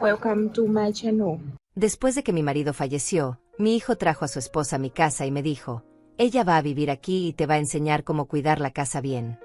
Welcome to my channel. Después de que mi marido falleció, mi hijo trajo a su esposa a mi casa y me dijo, ella va a vivir aquí y te va a enseñar cómo cuidar la casa bien.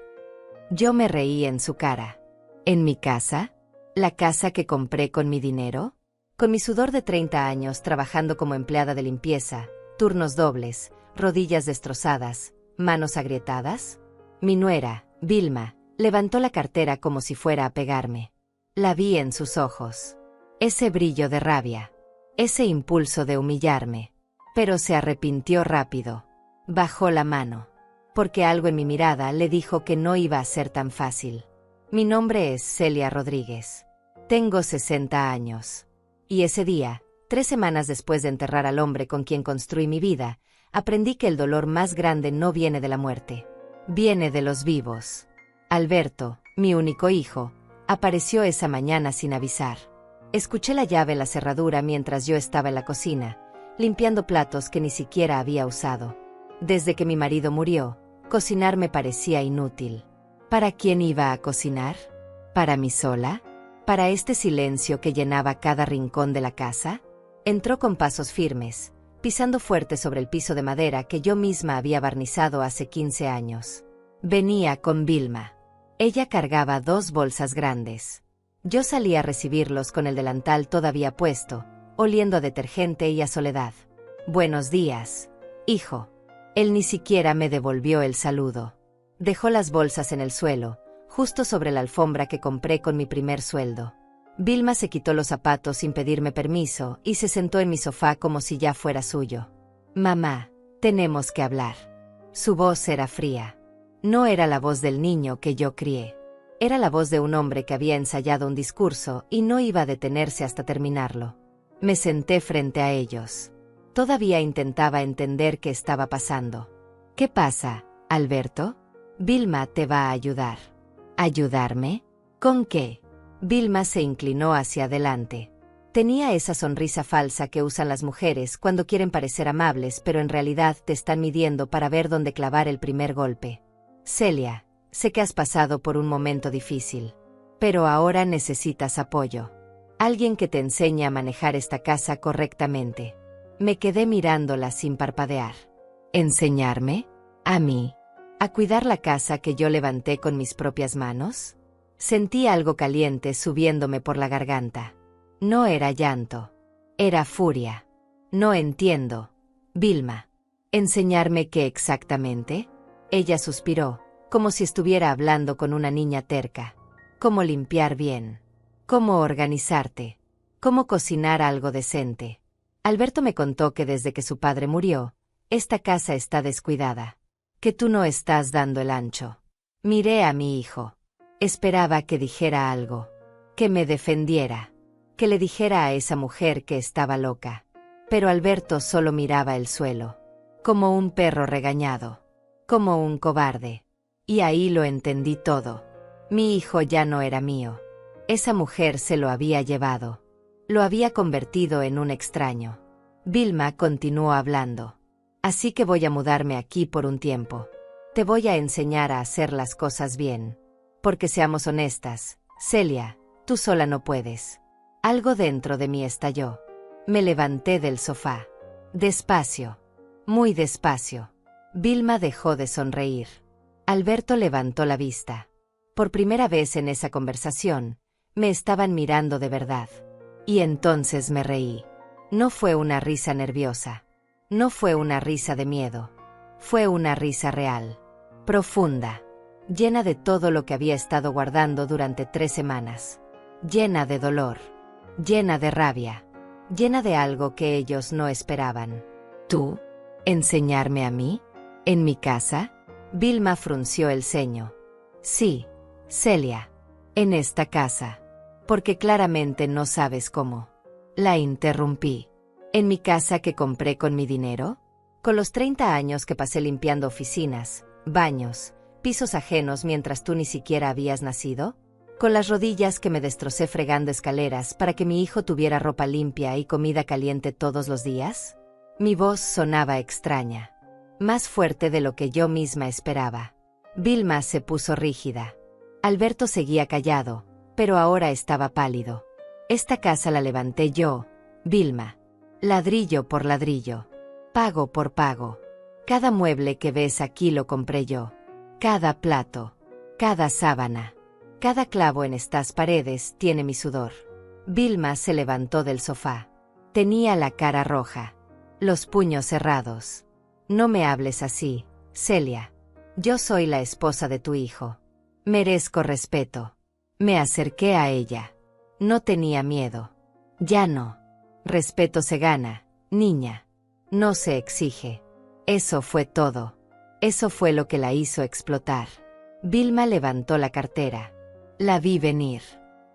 Yo me reí en su cara. ¿En mi casa? ¿La casa que compré con mi dinero? Con mi sudor de 30 años trabajando como empleada de limpieza, turnos dobles, rodillas destrozadas, manos agrietadas. Mi nuera, Vilma, levantó la cartera como si fuera a pegarme. La vi en sus ojos. Ese brillo de rabia. Ese impulso de humillarme. Pero se arrepintió rápido. Bajó la mano. Porque algo en mi mirada le dijo que no iba a ser tan fácil. Mi nombre es Celia Rodríguez. Tengo 60 años. Y ese día, 3 semanas después de enterrar al hombre con quien construí mi vida, aprendí que el dolor más grande no viene de la muerte. Viene de los vivos. Alberto, mi único hijo, apareció esa mañana sin avisar. Escuché la llave en la cerradura mientras yo estaba en la cocina, limpiando platos que ni siquiera había usado. Desde que mi marido murió, cocinar me parecía inútil. ¿Para quién iba a cocinar? ¿Para mí sola? ¿Para este silencio que llenaba cada rincón de la casa? Entró con pasos firmes, pisando fuerte sobre el piso de madera que yo misma había barnizado hace 15 años. Venía con Vilma. Ella cargaba 2 bolsas grandes. Yo salí a recibirlos con el delantal todavía puesto, oliendo a detergente y a soledad. Buenos días, hijo. Él ni siquiera me devolvió el saludo. Dejó las bolsas en el suelo, justo sobre la alfombra que compré con mi primer sueldo. Vilma se quitó los zapatos sin pedirme permiso y se sentó en mi sofá como si ya fuera suyo. Mamá, tenemos que hablar. Su voz era fría. No era la voz del niño que yo crié. Era la voz de un hombre que había ensayado un discurso y no iba a detenerse hasta terminarlo. Me senté frente a ellos. Todavía intentaba entender qué estaba pasando. ¿Qué pasa, Alberto? Vilma te va a ayudar. ¿Ayudarme? ¿Con qué? Vilma se inclinó hacia adelante. Tenía esa sonrisa falsa que usan las mujeres cuando quieren parecer amables pero en realidad te están midiendo para ver dónde clavar el primer golpe. Celia, sé que has pasado por un momento difícil. Pero ahora necesitas apoyo. Alguien que te enseñe a manejar esta casa correctamente. Me quedé mirándola sin parpadear. ¿Enseñarme? ¿A mí? ¿A cuidar la casa que yo levanté con mis propias manos? Sentí algo caliente subiéndome por la garganta. No era llanto. Era furia. No entiendo. Vilma. ¿Enseñarme qué exactamente? Ella suspiró, como si estuviera hablando con una niña terca. ¿Cómo limpiar bien? ¿Cómo organizarte? ¿Cómo cocinar algo decente? Alberto me contó que desde que su padre murió, esta casa está descuidada. Que tú no estás dando el ancho. Miré a mi hijo. Esperaba que dijera algo. Que me defendiera. Que le dijera a esa mujer que estaba loca. Pero Alberto solo miraba el suelo. Como un perro regañado. Como un cobarde. Y ahí lo entendí todo. Mi hijo ya no era mío. Esa mujer se lo había llevado. Lo había convertido en un extraño. Vilma continuó hablando. Así que voy a mudarme aquí por un tiempo. Te voy a enseñar a hacer las cosas bien. Porque seamos honestas, Celia, tú sola no puedes. Algo dentro de mí estalló. Me levanté del sofá. Despacio. Muy despacio. Vilma dejó de sonreír. Alberto levantó la vista. Por primera vez en esa conversación, me estaban mirando de verdad. Y entonces me reí. No fue una risa nerviosa. No fue una risa de miedo. Fue una risa real. Profunda. Llena de todo lo que había estado guardando durante 3 semanas. Llena de dolor. Llena de rabia. Llena de algo que ellos no esperaban. ¿Tú? ¿Enseñarme a mí? ¿En mi casa? Vilma frunció el ceño. Sí, Celia. En esta casa. Porque claramente no sabes cómo. La interrumpí. ¿En mi casa que compré con mi dinero? Con los 30 años que pasé limpiando oficinas, baños, pisos ajenos mientras tú ni siquiera habías nacido? ¿Con las rodillas que me destrocé fregando escaleras para que mi hijo tuviera ropa limpia y comida caliente todos los días? Mi voz sonaba extraña. Más fuerte de lo que yo misma esperaba. Vilma se puso rígida. Alberto seguía callado, pero ahora estaba pálido. Esta casa la levanté yo, Vilma. Ladrillo por ladrillo. Pago por pago. Cada mueble que ves aquí lo compré yo. Cada plato. Cada sábana. Cada clavo en estas paredes tiene mi sudor. Vilma se levantó del sofá. Tenía la cara roja. Los puños cerrados. No me hables así, Celia. Yo soy la esposa de tu hijo. Merezco respeto. Me acerqué a ella. No tenía miedo. Ya no. Respeto se gana, niña. No se exige. Eso fue todo. Eso fue lo que la hizo explotar. Vilma levantó la cartera. La vi venir.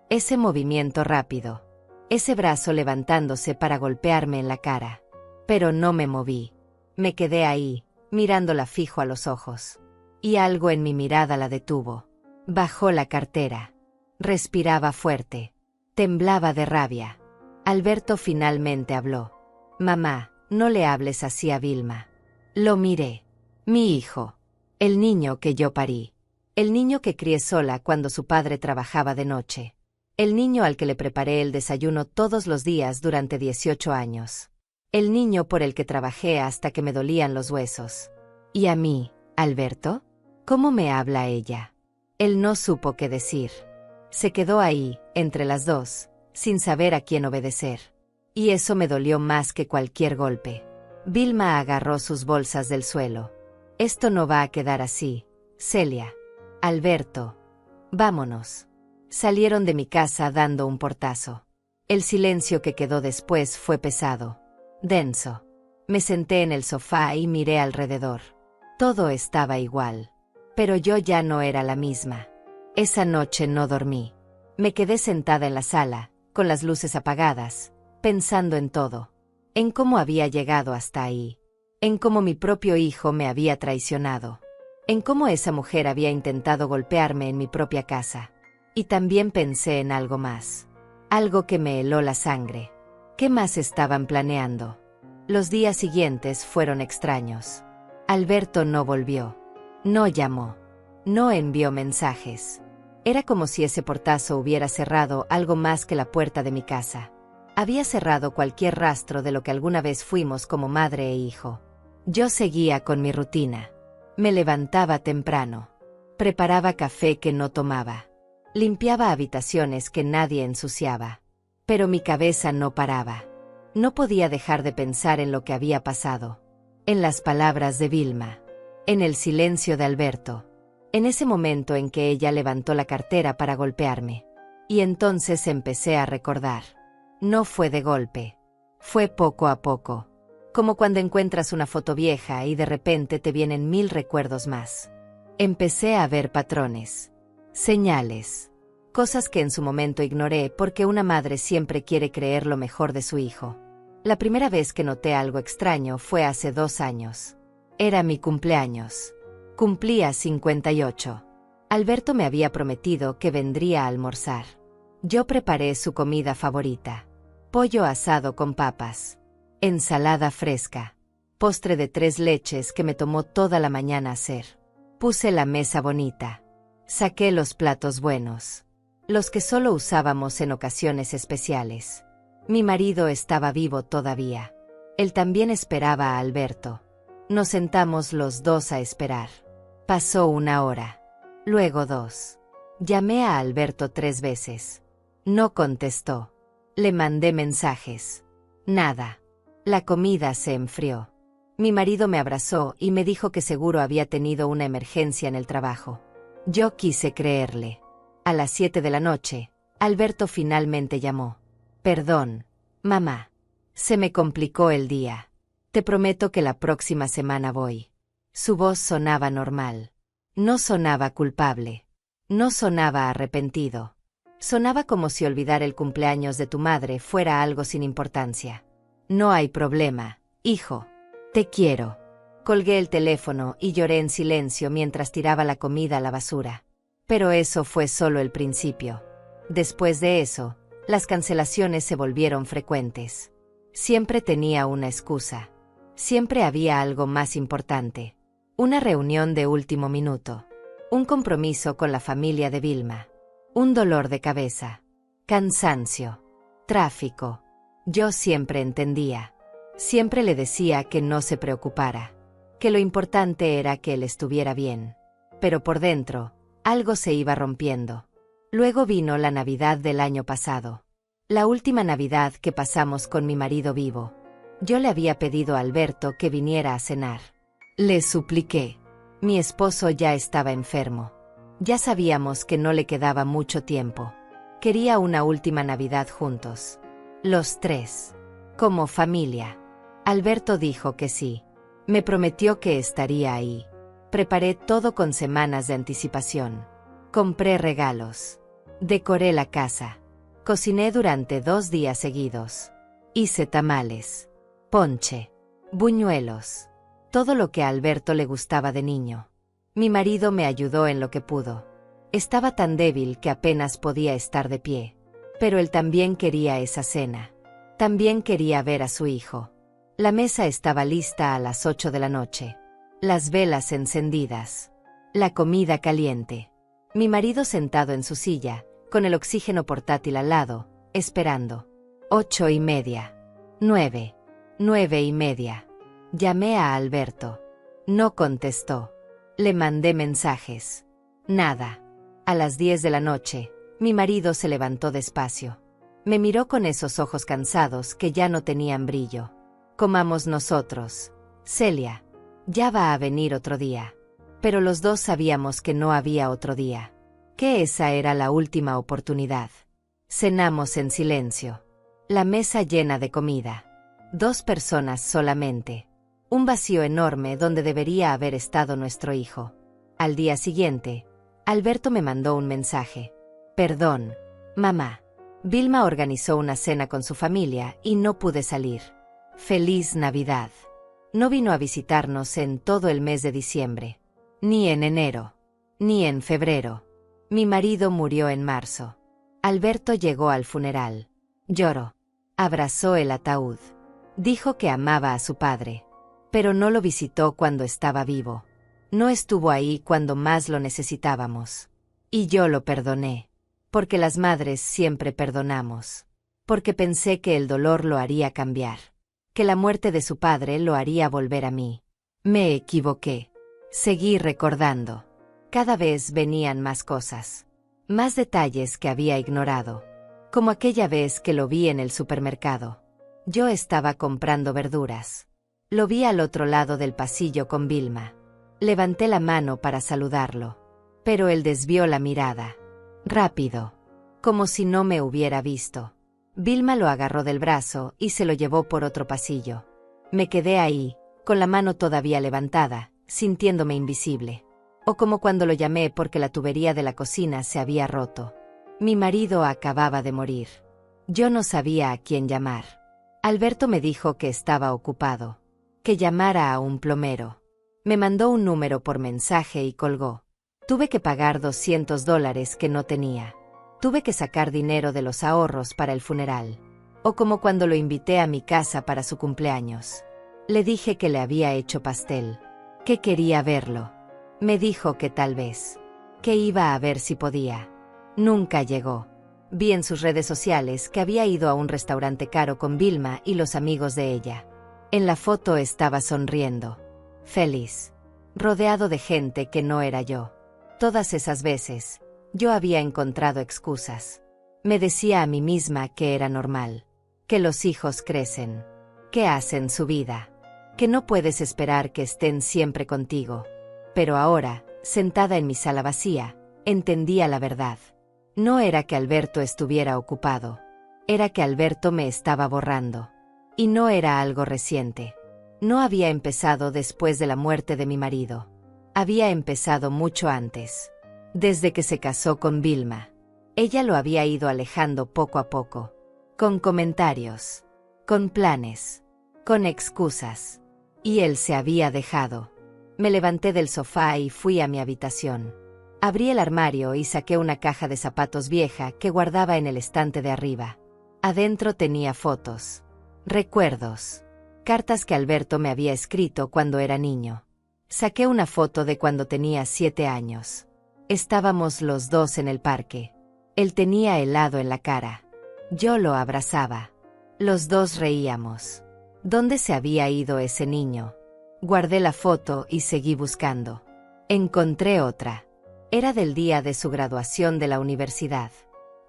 Ese movimiento rápido. Ese brazo levantándose para golpearme en la cara. Pero no me moví. Me quedé ahí, mirándola fijo a los ojos. Y algo en mi mirada la detuvo. Bajó la cartera. Respiraba fuerte. Temblaba de rabia. Alberto finalmente habló. Mamá, no le hables así a Vilma. Lo miré. Mi hijo. El niño que yo parí. El niño que crié sola cuando su padre trabajaba de noche. El niño al que le preparé el desayuno todos los días durante 18 años. El niño por el que trabajé hasta que me dolían los huesos. ¿Y a mí, Alberto? ¿Cómo me habla ella? Él no supo qué decir. Se quedó ahí, entre las dos, sin saber a quién obedecer. Y eso me dolió más que cualquier golpe. Vilma agarró sus bolsas del suelo. Esto no va a quedar así, Celia. Alberto. Vámonos. Salieron de mi casa dando un portazo. El silencio que quedó después fue pesado. Denso. Me senté en el sofá y miré alrededor. Todo estaba igual. Pero yo ya no era la misma. Esa noche no dormí. Me quedé sentada en la sala, con las luces apagadas, pensando en todo. En cómo había llegado hasta ahí. En cómo mi propio hijo me había traicionado. En cómo esa mujer había intentado golpearme en mi propia casa. Y también pensé en algo más. Algo que me heló la sangre. ¿Qué más estaban planeando? Los días siguientes fueron extraños. Alberto no volvió. No llamó. No envió mensajes. Era como si ese portazo hubiera cerrado algo más que la puerta de mi casa. Había cerrado cualquier rastro de lo que alguna vez fuimos como madre e hijo. Yo seguía con mi rutina. Me levantaba temprano. Preparaba café que no tomaba. Limpiaba habitaciones que nadie ensuciaba. Pero mi cabeza no paraba. No podía dejar de pensar en lo que había pasado. En las palabras de Vilma. En el silencio de Alberto. En ese momento en que ella levantó la cartera para golpearme. Y entonces empecé a recordar. No fue de golpe. Fue poco a poco. Como cuando encuentras una foto vieja y de repente te vienen 1000 recuerdos más. Empecé a ver patrones. Señales. Cosas que en su momento ignoré porque una madre siempre quiere creer lo mejor de su hijo. La primera vez que noté algo extraño fue hace 2 años. Era mi cumpleaños. Cumplía 58. Alberto me había prometido que vendría a almorzar. Yo preparé su comida favorita. Pollo asado con papas. Ensalada fresca. Postre de 3 leches que me tomó toda la mañana hacer. Puse la mesa bonita. Saqué los platos buenos. Los que solo usábamos en ocasiones especiales. Mi marido estaba vivo todavía. Él también esperaba a Alberto. Nos sentamos los dos a esperar. Pasó 1 hora. Luego 2. Llamé a Alberto 3 veces. No contestó. Le mandé mensajes. Nada. La comida se enfrió. Mi marido me abrazó y me dijo que seguro había tenido una emergencia en el trabajo. Yo quise creerle. A las 7 de la noche, Alberto finalmente llamó. Perdón, mamá. Se me complicó el día. Te prometo que la próxima semana voy. Su voz sonaba normal. No sonaba culpable. No sonaba arrepentido. Sonaba como si olvidar el cumpleaños de tu madre fuera algo sin importancia. No hay problema, hijo. Te quiero. Colgué el teléfono y lloré en silencio mientras tiraba la comida a la basura. Pero eso fue solo el principio. Después de eso, las cancelaciones se volvieron frecuentes. Siempre tenía una excusa. Siempre había algo más importante. Una reunión de último minuto. Un compromiso con la familia de Vilma. Un dolor de cabeza. Cansancio. Tráfico. Yo siempre entendía. Siempre le decía que no se preocupara, que lo importante era que él estuviera bien. Pero por dentro, algo se iba rompiendo. Luego vino la Navidad del año pasado. La última Navidad que pasamos con mi marido vivo. Yo le había pedido a Alberto que viniera a cenar. Le supliqué. Mi esposo ya estaba enfermo. Ya sabíamos que no le quedaba mucho tiempo. Quería una última Navidad juntos. Los tres. Como familia. Alberto dijo que sí. Me prometió que estaría ahí. Preparé todo con semanas de anticipación. Compré regalos. Decoré la casa. Cociné durante 2 días seguidos. Hice tamales, ponche, buñuelos. Todo lo que a Alberto le gustaba de niño. Mi marido me ayudó en lo que pudo. Estaba tan débil que apenas podía estar de pie. Pero él también quería esa cena. También quería ver a su hijo. La mesa estaba lista a las 8 de la noche. Las velas encendidas. La comida caliente. Mi marido sentado en su silla, con el oxígeno portátil al lado, esperando. 8:30. 9. 9:30. Llamé a Alberto. No contestó. Le mandé mensajes. Nada. A las 10 de la noche, mi marido se levantó despacio. Me miró con esos ojos cansados que ya no tenían brillo. Comamos nosotros. Celia. Ya va a venir otro día. Pero los dos sabíamos que no había otro día. Que esa era la última oportunidad. Cenamos en silencio. La mesa llena de comida. 2 personas solamente. Un vacío enorme donde debería haber estado nuestro hijo. Al día siguiente, Alberto me mandó un mensaje. Perdón, mamá. Vilma organizó una cena con su familia y no pude salir. Feliz Navidad. No vino a visitarnos en todo el mes de diciembre. Ni en enero. Ni en febrero. Mi marido murió en marzo. Alberto llegó al funeral. Lloró. Abrazó el ataúd. Dijo que amaba a su padre. Pero no lo visitó cuando estaba vivo. No estuvo ahí cuando más lo necesitábamos. Y yo lo perdoné. Porque las madres siempre perdonamos. Porque pensé que el dolor lo haría cambiar. Que la muerte de su padre lo haría volver a mí. Me equivoqué. Seguí recordando. Cada vez venían más cosas. Más detalles que había ignorado. Como aquella vez que lo vi en el supermercado. Yo estaba comprando verduras. Lo vi al otro lado del pasillo con Vilma. Levanté la mano para saludarlo. Pero él desvió la mirada. Rápido. Como si no me hubiera visto. Vilma lo agarró del brazo y se lo llevó por otro pasillo. Me quedé ahí, con la mano todavía levantada, sintiéndome invisible. O como cuando lo llamé porque la tubería de la cocina se había roto. Mi marido acababa de morir. Yo no sabía a quién llamar. Alberto me dijo que estaba ocupado. Que llamara a un plomero. Me mandó un número por mensaje y colgó. Tuve que pagar $200 que no tenía. Tuve que sacar dinero de los ahorros para el funeral. O como cuando lo invité a mi casa para su cumpleaños. Le dije que le había hecho pastel. Que quería verlo. Me dijo que tal vez. Que iba a ver si podía. Nunca llegó. Vi en sus redes sociales que había ido a un restaurante caro con Vilma y los amigos de ella. En la foto estaba sonriendo. Feliz. Rodeado de gente que no era yo. Todas esas veces, yo había encontrado excusas. Me decía a mí misma que era normal. Que los hijos crecen. Que hacen su vida. Que no puedes esperar que estén siempre contigo. Pero ahora, sentada en mi sala vacía, entendía la verdad. No era que Alberto estuviera ocupado. Era que Alberto me estaba borrando. Y no era algo reciente. No había empezado después de la muerte de mi marido. Había empezado mucho antes. Desde que se casó con Vilma. Ella lo había ido alejando poco a poco. Con comentarios. Con planes. Con excusas. Y él se había dejado. Me levanté del sofá y fui a mi habitación. Abrí el armario y saqué una caja de zapatos vieja que guardaba en el estante de arriba. Adentro tenía fotos. Recuerdos. Cartas que Alberto me había escrito cuando era niño. Saqué una foto de cuando tenía 7 años. Estábamos los dos en el parque. Él tenía helado en la cara. Yo lo abrazaba. Los dos reíamos. ¿Dónde se había ido ese niño? Guardé la foto y seguí buscando. Encontré otra. Era del día de su graduación de la universidad.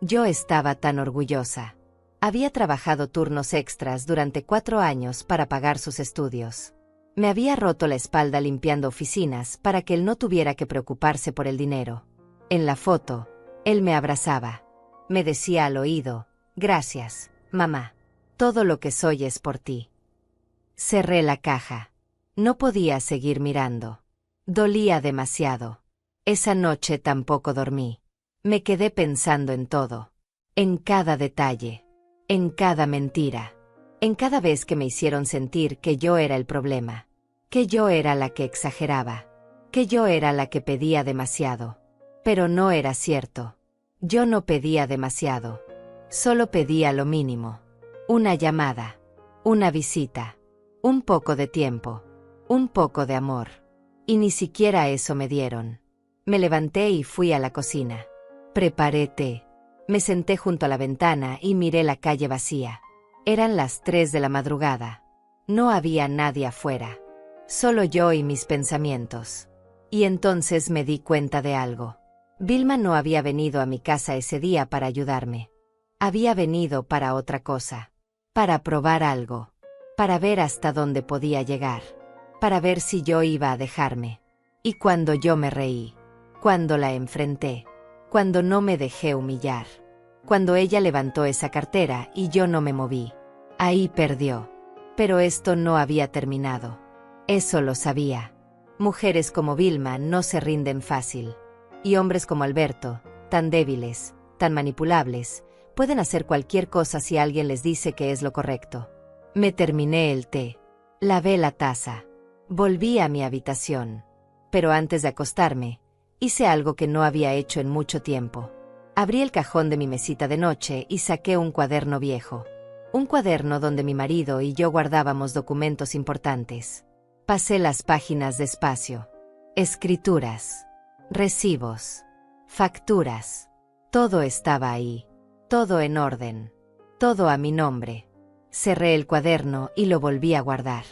Yo estaba tan orgullosa. Había trabajado turnos extras durante 4 años para pagar sus estudios. Me había roto la espalda limpiando oficinas para que él no tuviera que preocuparse por el dinero. En la foto, él me abrazaba. Me decía al oído: «Gracias, mamá. Todo lo que soy es por ti». Cerré la caja. No podía seguir mirando. Dolía demasiado. Esa noche tampoco dormí. Me quedé pensando en todo. En cada detalle. En cada mentira. En cada vez que me hicieron sentir que yo era el problema. Que yo era la que exageraba. Que yo era la que pedía demasiado. Pero no era cierto. Yo no pedía demasiado. Solo pedía lo mínimo. Una llamada. Una visita. Un poco de tiempo. Un poco de amor. Y ni siquiera eso me dieron. Me levanté y fui a la cocina. Preparé té. Me senté junto a la ventana y miré la calle vacía. Eran las 3 de la madrugada. No había nadie afuera. Solo yo y mis pensamientos. Y entonces me di cuenta de algo. Vilma no había venido a mi casa ese día para ayudarme. Había venido para otra cosa. Para probar algo. Para ver hasta dónde podía llegar. Para ver si yo iba a dejarme. Y cuando yo me reí. Cuando la enfrenté. Cuando no me dejé humillar. Cuando ella levantó esa cartera y yo no me moví. Ahí perdió. Pero esto no había terminado. Eso lo sabía. Mujeres como Vilma no se rinden fácil. Y hombres como Alberto, tan débiles, tan manipulables, pueden hacer cualquier cosa si alguien les dice que es lo correcto. Me terminé el té. Lavé la taza. Volví a mi habitación. Pero antes de acostarme, hice algo que no había hecho en mucho tiempo. Abrí el cajón de mi mesita de noche y saqué un cuaderno viejo. Un cuaderno donde mi marido y yo guardábamos documentos importantes. Pasé las páginas despacio. Escrituras. Recibos. Facturas. Todo estaba ahí. Todo en orden. Todo a mi nombre. Cerré el cuaderno y lo volví a guardar.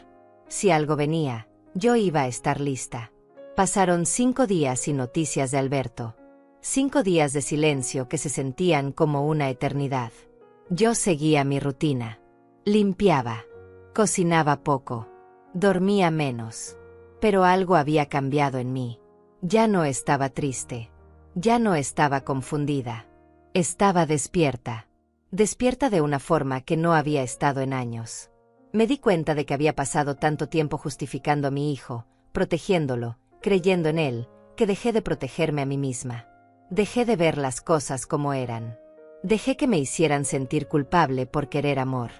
Si algo venía, yo iba a estar lista. Pasaron 5 días sin noticias de Alberto. 5 días de silencio que se sentían como una eternidad. Yo seguía mi rutina. Limpiaba. Cocinaba poco. Dormía menos. Pero algo había cambiado en mí. Ya no estaba triste. Ya no estaba confundida. Estaba despierta. Despierta de una forma que no había estado en años. Me di cuenta de que había pasado tanto tiempo justificando a mi hijo, protegiéndolo, creyendo en él, que dejé de protegerme a mí misma. Dejé de ver las cosas como eran. Dejé que me hicieran sentir culpable por querer amor,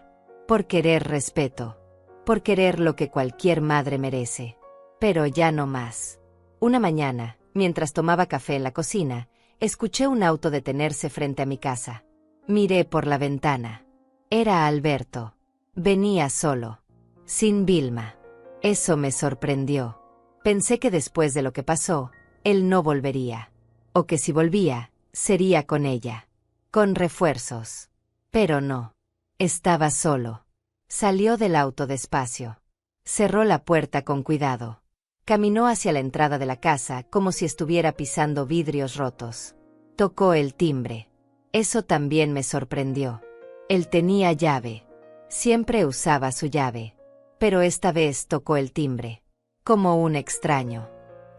por querer respeto, por querer lo que cualquier madre merece. Pero ya no más. Una mañana, mientras tomaba café en la cocina, escuché un auto detenerse frente a mi casa. Miré por la ventana. Era Alberto. Venía solo. Sin Vilma. Eso me sorprendió. Pensé que después de lo que pasó, él no volvería. O que si volvía, sería con ella. Con refuerzos. Pero no. Estaba solo. Salió del auto despacio. Cerró la puerta con cuidado. Caminó hacia la entrada de la casa como si estuviera pisando vidrios rotos. Tocó el timbre. Eso también me sorprendió. Él tenía llave. Siempre usaba su llave. Pero esta vez tocó el timbre. Como un extraño.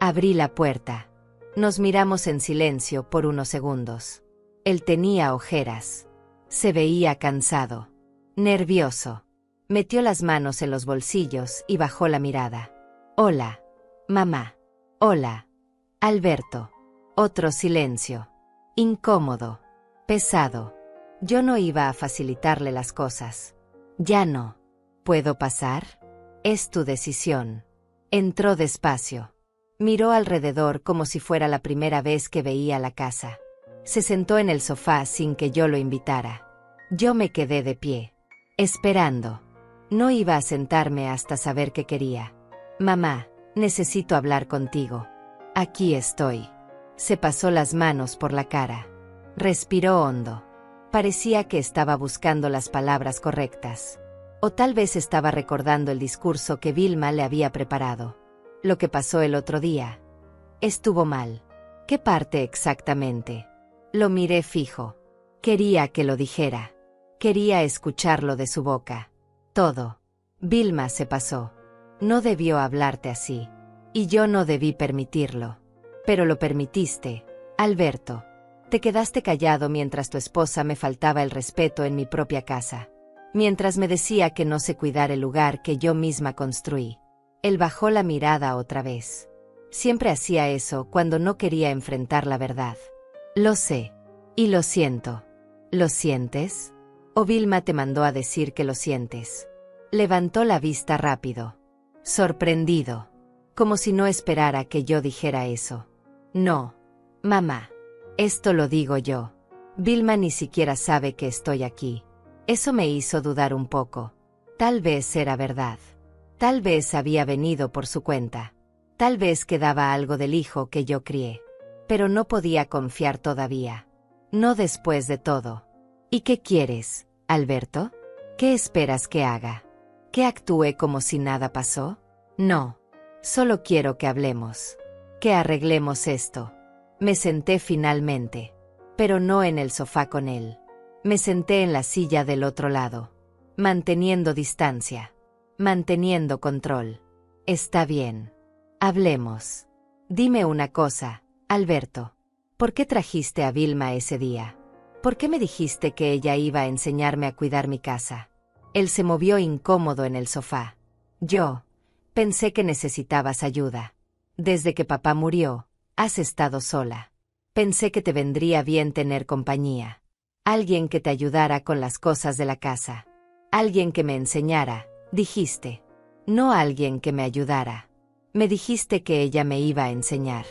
Abrí la puerta. Nos miramos en silencio por unos segundos. Él tenía ojeras. Se veía cansado. Nervioso. Metió las manos en los bolsillos y bajó la mirada. Hola. Mamá. Hola. Alberto. Otro silencio. Incómodo. Pesado. Yo no iba a facilitarle las cosas. Ya no. ¿Puedo pasar? Es tu decisión. Entró despacio. Miró alrededor como si fuera la primera vez que veía la casa. Se sentó en el sofá sin que yo lo invitara. Yo me quedé de pie. Esperando. No iba a sentarme hasta saber qué quería. Mamá, necesito hablar contigo. Aquí estoy. Se pasó las manos por la cara. Respiró hondo. Parecía que estaba buscando las palabras correctas. O tal vez estaba recordando el discurso que Vilma le había preparado. Lo que pasó el otro día. Estuvo mal. ¿Qué parte exactamente? Lo miré fijo. Quería que lo dijera. Quería escucharlo de su boca. Todo. Vilma se pasó. No debió hablarte así. Y yo no debí permitirlo. Pero lo permitiste, Alberto. Te quedaste callado mientras tu esposa me faltaba el respeto en mi propia casa. Mientras me decía que no sé cuidar el lugar que yo misma construí. Él bajó la mirada otra vez. Siempre hacía eso cuando no quería enfrentar la verdad. Lo sé. Y lo siento. ¿Lo sientes? ¿O Vilma te mandó a decir que lo sientes? Levantó la vista rápido. Sorprendido. Como si no esperara que yo dijera eso. No. Mamá. Esto lo digo yo. Vilma ni siquiera sabe que estoy aquí. Eso me hizo dudar un poco. Tal vez era verdad. Tal vez había venido por su cuenta. Tal vez quedaba algo del hijo que yo crié. Pero no podía confiar todavía. No después de todo. ¿Y qué quieres, Alberto? ¿Qué esperas que haga? ¿Que actúe como si nada pasó? No. Solo quiero que hablemos. Que arreglemos esto. Me senté finalmente. Pero no en el sofá con él. Me senté en la silla del otro lado. Manteniendo distancia. Manteniendo control. Está bien. Hablemos. Dime una cosa, Alberto. ¿Por qué trajiste a Vilma ese día? ¿Por qué me dijiste que ella iba a enseñarme a cuidar mi casa? Él se movió incómodo en el sofá. Yo pensé que necesitabas ayuda. Desde que papá murió, has estado sola. Pensé que te vendría bien tener compañía. Alguien que te ayudara con las cosas de la casa. Alguien que me enseñara, dijiste. No alguien que me ayudara. Me dijiste que ella me iba a enseñar.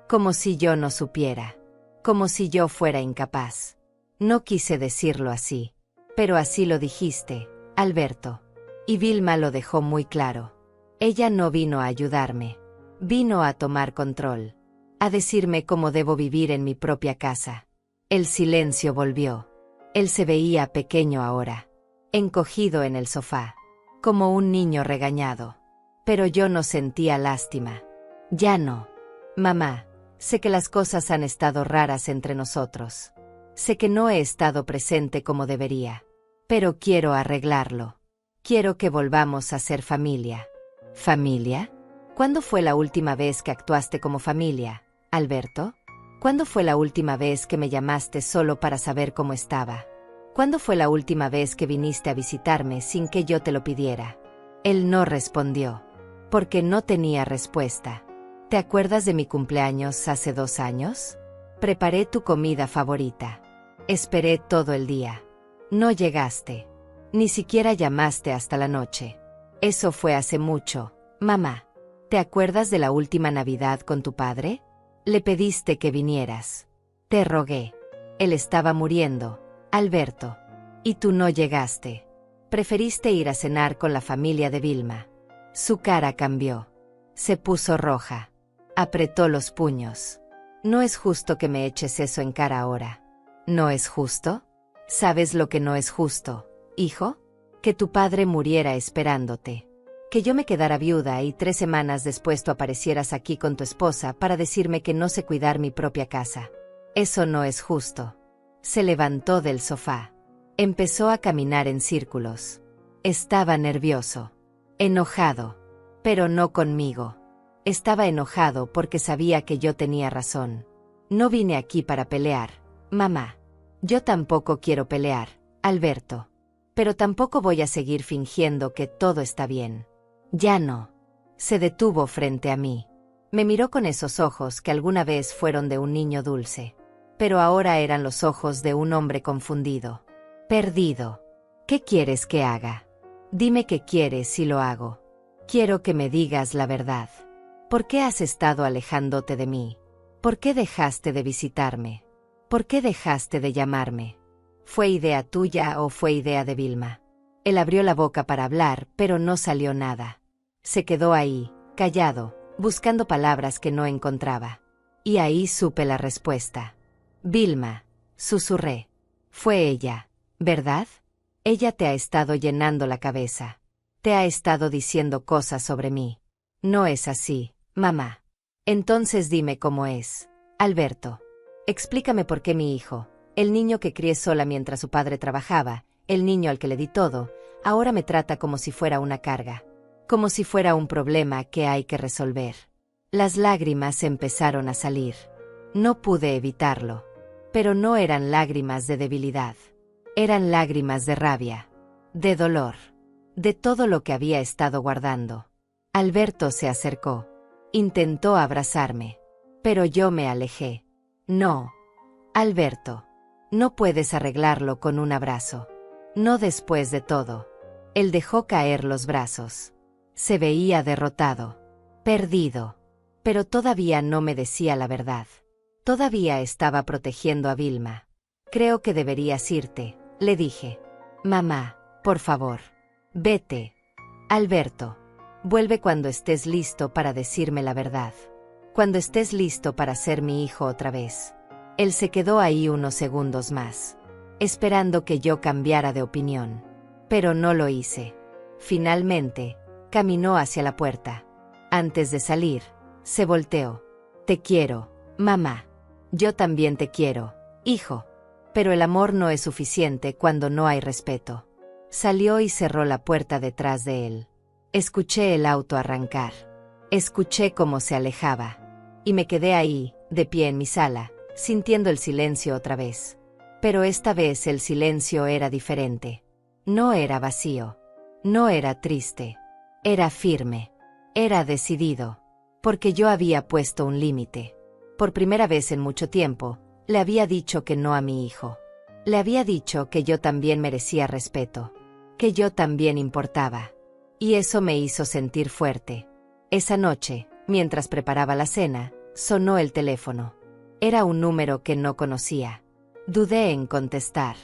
Como si yo no supiera. Como si yo fuera incapaz. No quise decirlo así. Pero así lo dijiste, Alberto. Y Vilma lo dejó muy claro. Ella no vino a ayudarme. Vino a tomar control. A decirme cómo debo vivir en mi propia casa. El silencio volvió. Él se veía pequeño ahora. Encogido en el sofá. Como un niño regañado. Pero yo no sentía lástima. Ya no. Mamá, sé que las cosas han estado raras entre nosotros. Sé que no he estado presente como debería. Pero quiero arreglarlo. Quiero que volvamos a ser familia. ¿Familia? ¿Cuándo fue la última vez que actuaste como familia, Alberto? ¿Cuándo fue la última vez que me llamaste solo para saber cómo estaba? ¿Cuándo fue la última vez que viniste a visitarme sin que yo te lo pidiera? Él no respondió. Porque no tenía respuesta. ¿Te acuerdas de mi cumpleaños hace 2 años? Preparé tu comida favorita. Esperé todo el día. No llegaste. Ni siquiera llamaste hasta la noche. Eso fue hace mucho, mamá. ¿Te acuerdas de la última Navidad con tu padre? Le pediste que vinieras. Te rogué. Él estaba muriendo, Alberto. Y tú no llegaste. Preferiste ir a cenar con la familia de Vilma. Su cara cambió. Se puso roja. Apretó los puños. No es justo que me eches eso en cara ahora. ¿No es justo? ¿Sabes lo que no es justo, hijo? Que tu padre muriera esperándote. Que yo me quedara viuda y 3 semanas después tú aparecieras aquí con tu esposa para decirme que no sé cuidar mi propia casa. Eso no es justo. Se levantó del sofá. Empezó a caminar en círculos. Estaba nervioso. Enojado. Pero no conmigo. Estaba enojado porque sabía que yo tenía razón. No vine aquí para pelear, mamá. Yo tampoco quiero pelear, Alberto. Pero tampoco voy a seguir fingiendo que todo está bien. Ya no. Se detuvo frente a mí. Me miró con esos ojos que alguna vez fueron de un niño dulce. Pero ahora eran los ojos de un hombre confundido. Perdido. ¿Qué quieres que haga? Dime qué quieres y lo hago. Quiero que me digas la verdad. ¿Por qué has estado alejándote de mí? ¿Por qué dejaste de visitarme? ¿Por qué dejaste de llamarme? ¿Fue idea tuya o fue idea de Vilma? Él abrió la boca para hablar, pero no salió nada. Se quedó ahí, callado, buscando palabras que no encontraba. Y ahí supe la respuesta. Vilma, susurré. Fue ella, ¿verdad? Ella te ha estado llenando la cabeza. Te ha estado diciendo cosas sobre mí. No es así, mamá. Entonces dime cómo es. Alberto. Explícame por qué mi hijo, el niño que crié sola mientras su padre trabajaba, el niño al que le di todo, ahora me trata como si fuera una carga. Como si fuera un problema que hay que resolver. Las lágrimas empezaron a salir. No pude evitarlo. Pero no eran lágrimas de debilidad. Eran lágrimas de rabia. De dolor. De todo lo que había estado guardando. Alberto se acercó. Intentó abrazarme. Pero yo me alejé. No. Alberto. No puedes arreglarlo con un abrazo. No después de todo. Él dejó caer los brazos. Se veía derrotado. Perdido. Pero todavía no me decía la verdad. Todavía estaba protegiendo a Vilma. Creo que deberías irte, le dije. Mamá, por favor. Vete. Alberto. Vuelve cuando estés listo para decirme la verdad. Cuando estés listo para ser mi hijo otra vez. Él se quedó ahí unos segundos más, esperando que yo cambiara de opinión. Pero no lo hice. Finalmente, caminó hacia la puerta. Antes de salir, se volteó. Te quiero, mamá. Yo también te quiero, hijo. Pero el amor no es suficiente cuando no hay respeto. Salió y cerró la puerta detrás de él. Escuché el auto arrancar. Escuché cómo se alejaba. Y me quedé ahí, de pie en mi sala, sintiendo el silencio otra vez. Pero esta vez el silencio era diferente. No era vacío. No era triste. Era firme. Era decidido. Porque yo había puesto un límite. Por primera vez en mucho tiempo, le había dicho que no a mi hijo. Le había dicho que yo también merecía respeto. Que yo también importaba. Y eso me hizo sentir fuerte. Esa noche, mientras preparaba la cena, sonó el teléfono. Era un número que no conocía. Dudé en contestar.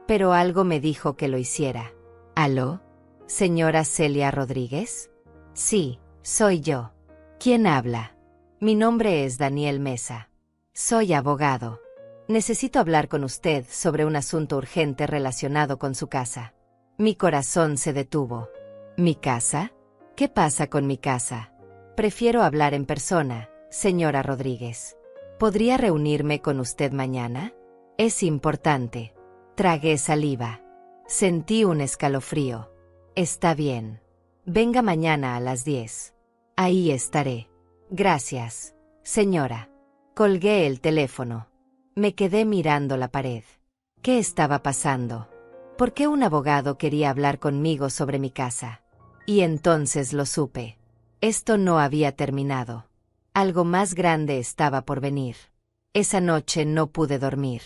Pero algo me dijo que lo hiciera. ¿Aló? ¿Señora Celia Rodríguez? Sí, soy yo. ¿Quién habla? Mi nombre es Daniel Mesa. Soy abogado. Necesito hablar con usted sobre un asunto urgente relacionado con su casa. Mi corazón se detuvo. ¿Mi casa? ¿Qué pasa con mi casa? Prefiero hablar en persona, señora Rodríguez. ¿Podría reunirme con usted mañana? Es importante. Tragué saliva. Sentí un escalofrío. Está bien. Venga mañana a las 10. Ahí estaré. Gracias, señora. Colgué el teléfono. Me quedé mirando la pared. ¿Qué estaba pasando? ¿Por qué un abogado quería hablar conmigo sobre mi casa? Y entonces lo supe. Esto no había terminado. Algo más grande estaba por venir. Esa noche no pude dormir.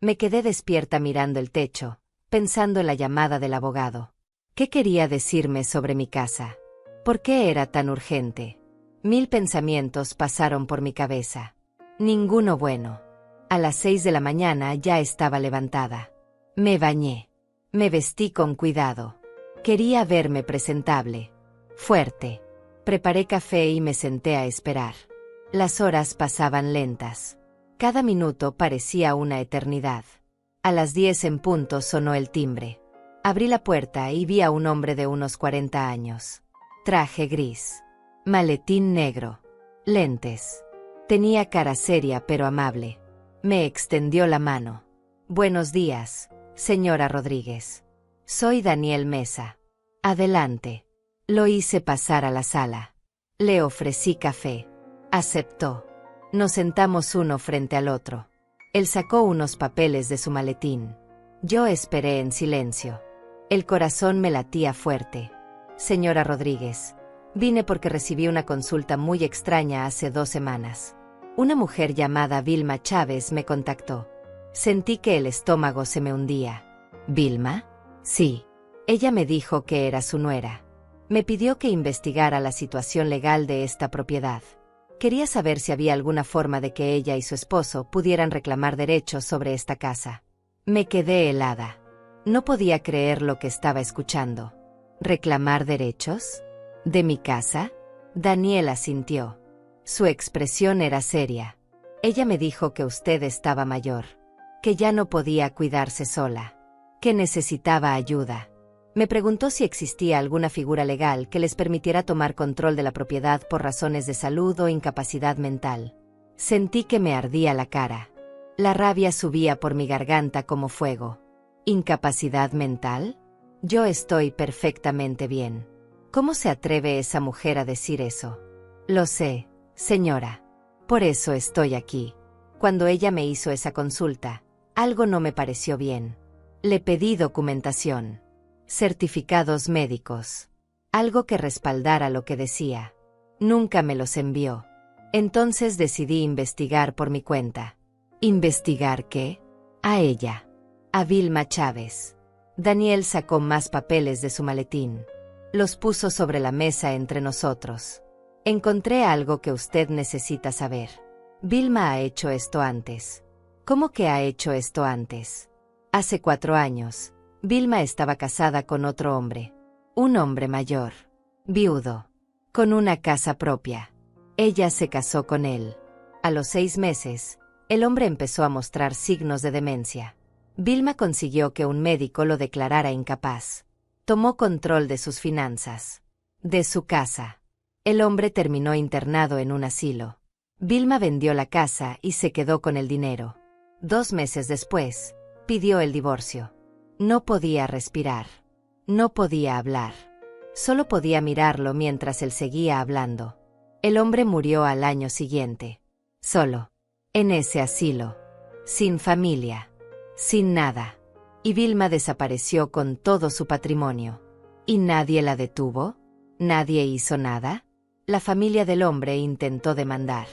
Me quedé despierta mirando el techo, pensando en la llamada del abogado. ¿Qué quería decirme sobre mi casa? ¿Por qué era tan urgente? 1000 pensamientos pasaron por mi cabeza. Ninguno bueno. A las 6 de la mañana ya estaba levantada. Me bañé. Me vestí con cuidado. Quería verme presentable. Fuerte. Preparé café y me senté a esperar. Las horas pasaban lentas. Cada minuto parecía una eternidad. A las 10 en punto sonó el timbre. Abrí la puerta y vi a un hombre de unos 40 años. Traje gris. Maletín negro. Lentes. Tenía cara seria pero amable. Me extendió la mano. Buenos días, señora Rodríguez. Soy Daniel Mesa. Adelante. Lo hice pasar a la sala. Le ofrecí café. Aceptó. Nos sentamos uno frente al otro. Él sacó unos papeles de su maletín. Yo esperé en silencio. El corazón me latía fuerte. Señora Rodríguez, vine porque recibí una consulta muy extraña hace 2 semanas. Una mujer llamada Vilma Chávez me contactó. Sentí que el estómago se me hundía. ¿Vilma? Sí. Ella me dijo que era su nuera. Me pidió que investigara la situación legal de esta propiedad. Quería saber si había alguna forma de que ella y su esposo pudieran reclamar derechos sobre esta casa. Me quedé helada. No podía creer lo que estaba escuchando. ¿Reclamar derechos? ¿De mi casa? Daniel asintió. Su expresión era seria. Ella me dijo que usted estaba mayor. que ya no podía cuidarse sola, que necesitaba ayuda. Me preguntó si existía alguna figura legal que les permitiera tomar control de la propiedad por razones de salud o incapacidad mental. Sentí que me ardía la cara. La rabia subía por mi garganta como fuego. ¿Incapacidad mental? Yo estoy perfectamente bien. ¿Cómo se atreve esa mujer a decir eso? Lo sé, señora. Por eso estoy aquí. Cuando ella me hizo esa consulta, algo no me pareció bien. Le pedí documentación, certificados médicos, algo que respaldara lo que decía. Nunca me los envió. Entonces decidí investigar por mi cuenta. ¿Investigar qué? A ella. A Vilma Chávez. Daniel sacó más papeles de su maletín. Los puso sobre la mesa entre nosotros. Encontré algo que usted necesita saber. Vilma ha hecho esto antes. ¿Cómo que ha hecho esto antes? Hace 4 años, Vilma estaba casada con otro hombre. Un hombre mayor. Viudo. Con una casa propia. Ella se casó con él. A los 6 meses, el hombre empezó a mostrar signos de demencia. Vilma consiguió que un médico lo declarara incapaz. Tomó control de sus finanzas. De su casa. El hombre terminó internado en un asilo. Vilma vendió la casa y se quedó con el dinero. 2 meses después, pidió el divorcio. No podía respirar. No podía hablar. Solo podía mirarlo mientras él seguía hablando. El hombre murió al año siguiente. Solo. En ese asilo. Sin familia. Sin nada. Y Vilma desapareció con todo su patrimonio. ¿Y nadie la detuvo? ¿Nadie hizo nada? La familia del hombre intentó demandar.